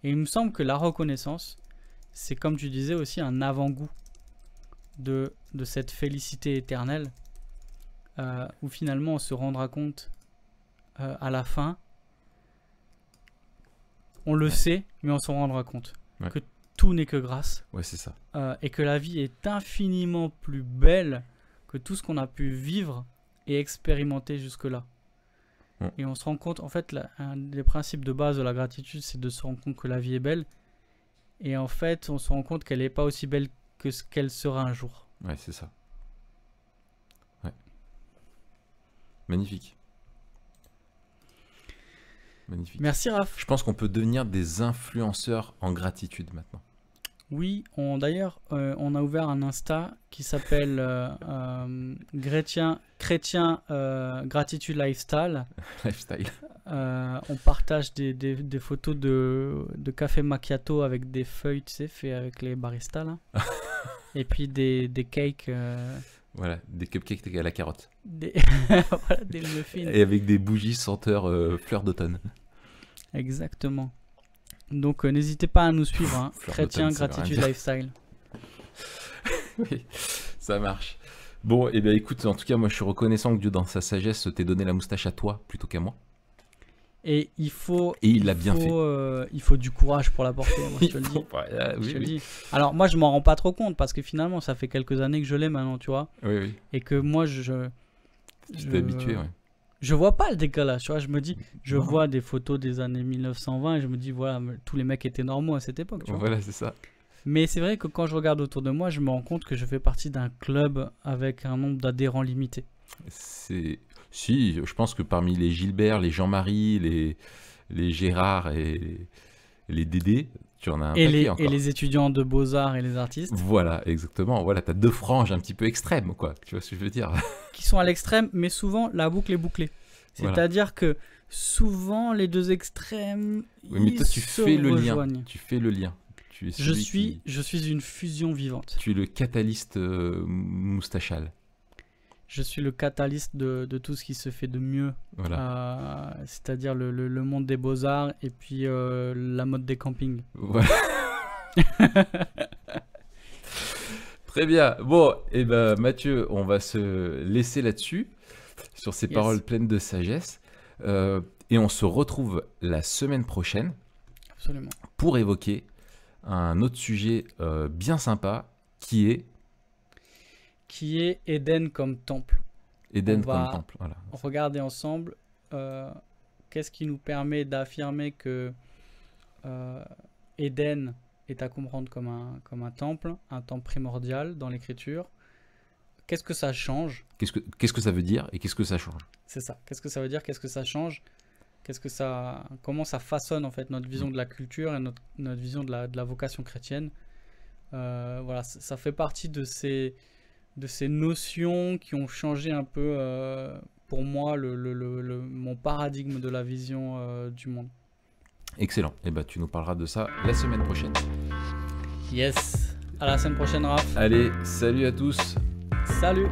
Et il me semble que la reconnaissance, c'est comme tu disais aussi un avant-goût de cette félicité éternelle où finalement on se rendra compte à la fin, on le sait, mais on s'en rendra compte que tout n'est que grâce. Ouais, c'est ça. Et que la vie est infiniment plus belle que tout ce qu'on a pu vivre et expérimenter jusque-là. Et on se rend compte, en fait, un des principes de base de la gratitude, c'est de se rendre compte que la vie est belle. Et en fait, on se rend compte qu'elle n'est pas aussi belle que ce qu'elle sera un jour. Ouais, c'est ça. Ouais. Magnifique. Magnifique. Merci Raph. Je pense qu'on peut devenir des influenceurs en gratitude maintenant. Oui, d'ailleurs, on a ouvert un Insta qui s'appelle Chrétien Gratitude Lifestyle. Lifestyle. On partage des photos de café macchiato avec des feuilles, tu sais, fait avec les baristas là. Et puis des cakes. Voilà, des cupcakes à la carotte. Voilà, des muffins. Et avec des bougies senteurs fleurs d'automne. Exactement. Donc n'hésitez pas à nous suivre, hein. Fleur Chrétien, d'automne, ça veut gratitude, rien dire. lifestyle. Oui, ça marche. Bon, et bien écoute, en tout cas, moi je suis reconnaissant que Dieu, dans sa sagesse, t'ait donné la moustache à toi plutôt qu'à moi. Et il faut. Et il l'a bien fait. Il faut du courage pour la porter, moi, je te le dis. Oui, Je te le oui. dis. Alors moi je m'en rends pas trop compte parce que finalement ça fait quelques années que je l'ai maintenant, tu vois. Oui, oui. Et que moi Tu t'es habitué, ouais. je vois pas le décalage, tu vois. Je me dis, je Non. vois des photos des années 1920 et je me dis, voilà, tous les mecs étaient normaux à cette époque, tu vois. Voilà, c'est ça. Mais c'est vrai que quand je regarde autour de moi, je me rends compte que je fais partie d'un club avec un nombre d'adhérents limité. Si, je pense que parmi les Gilbert, les Jean-Marie, les Gérard et les Dédé, tu en as un paquet encore. Et les étudiants de beaux-arts et les artistes Voilà, exactement. Voilà, t'as deux franges un petit peu extrêmes, quoi. Tu vois ce que je veux dire? qui sont à l'extrême, mais souvent la boucle est bouclée. Voilà. C'est-à-dire que souvent les deux extrêmes, Oui, mais toi, ils tu se fais le lien. rejoignent. Tu fais le lien. Tu es Je celui suis une fusion vivante. Tu es le catalyste moustachal. Je suis le catalyste de tout ce qui se fait de mieux. Voilà. C'est-à-dire le monde des beaux-arts et puis la mode des campings. Voilà. Très bien. Bon, et ben Mathieu, on va se laisser là-dessus, sur ces Yes. paroles pleines de sagesse. Et on se retrouve la semaine prochaine Absolument. pour évoquer un autre sujet bien sympa qui est Qui est Éden comme temple. Éden On va- comme temple. Voilà. Regardez ensemble qu'est-ce qui nous permet d'affirmer que Éden est à comprendre comme un temple primordial dans l'écriture. Qu'est-ce que ça change? Qu'est-ce que ça veut dire et qu'est-ce que ça change? C'est ça. Qu'est-ce que ça veut dire? Qu'est-ce que ça change? Comment ça façonne en fait notre vision de la culture et notre vision de la vocation chrétienne? Voilà, ça fait partie de ces notions qui ont changé un peu pour moi mon paradigme de la vision du monde. Excellent. Et ben tu nous parleras de ça la semaine prochaine. Yes. À la semaine prochaine, Raph. Allez, salut à tous. Salut.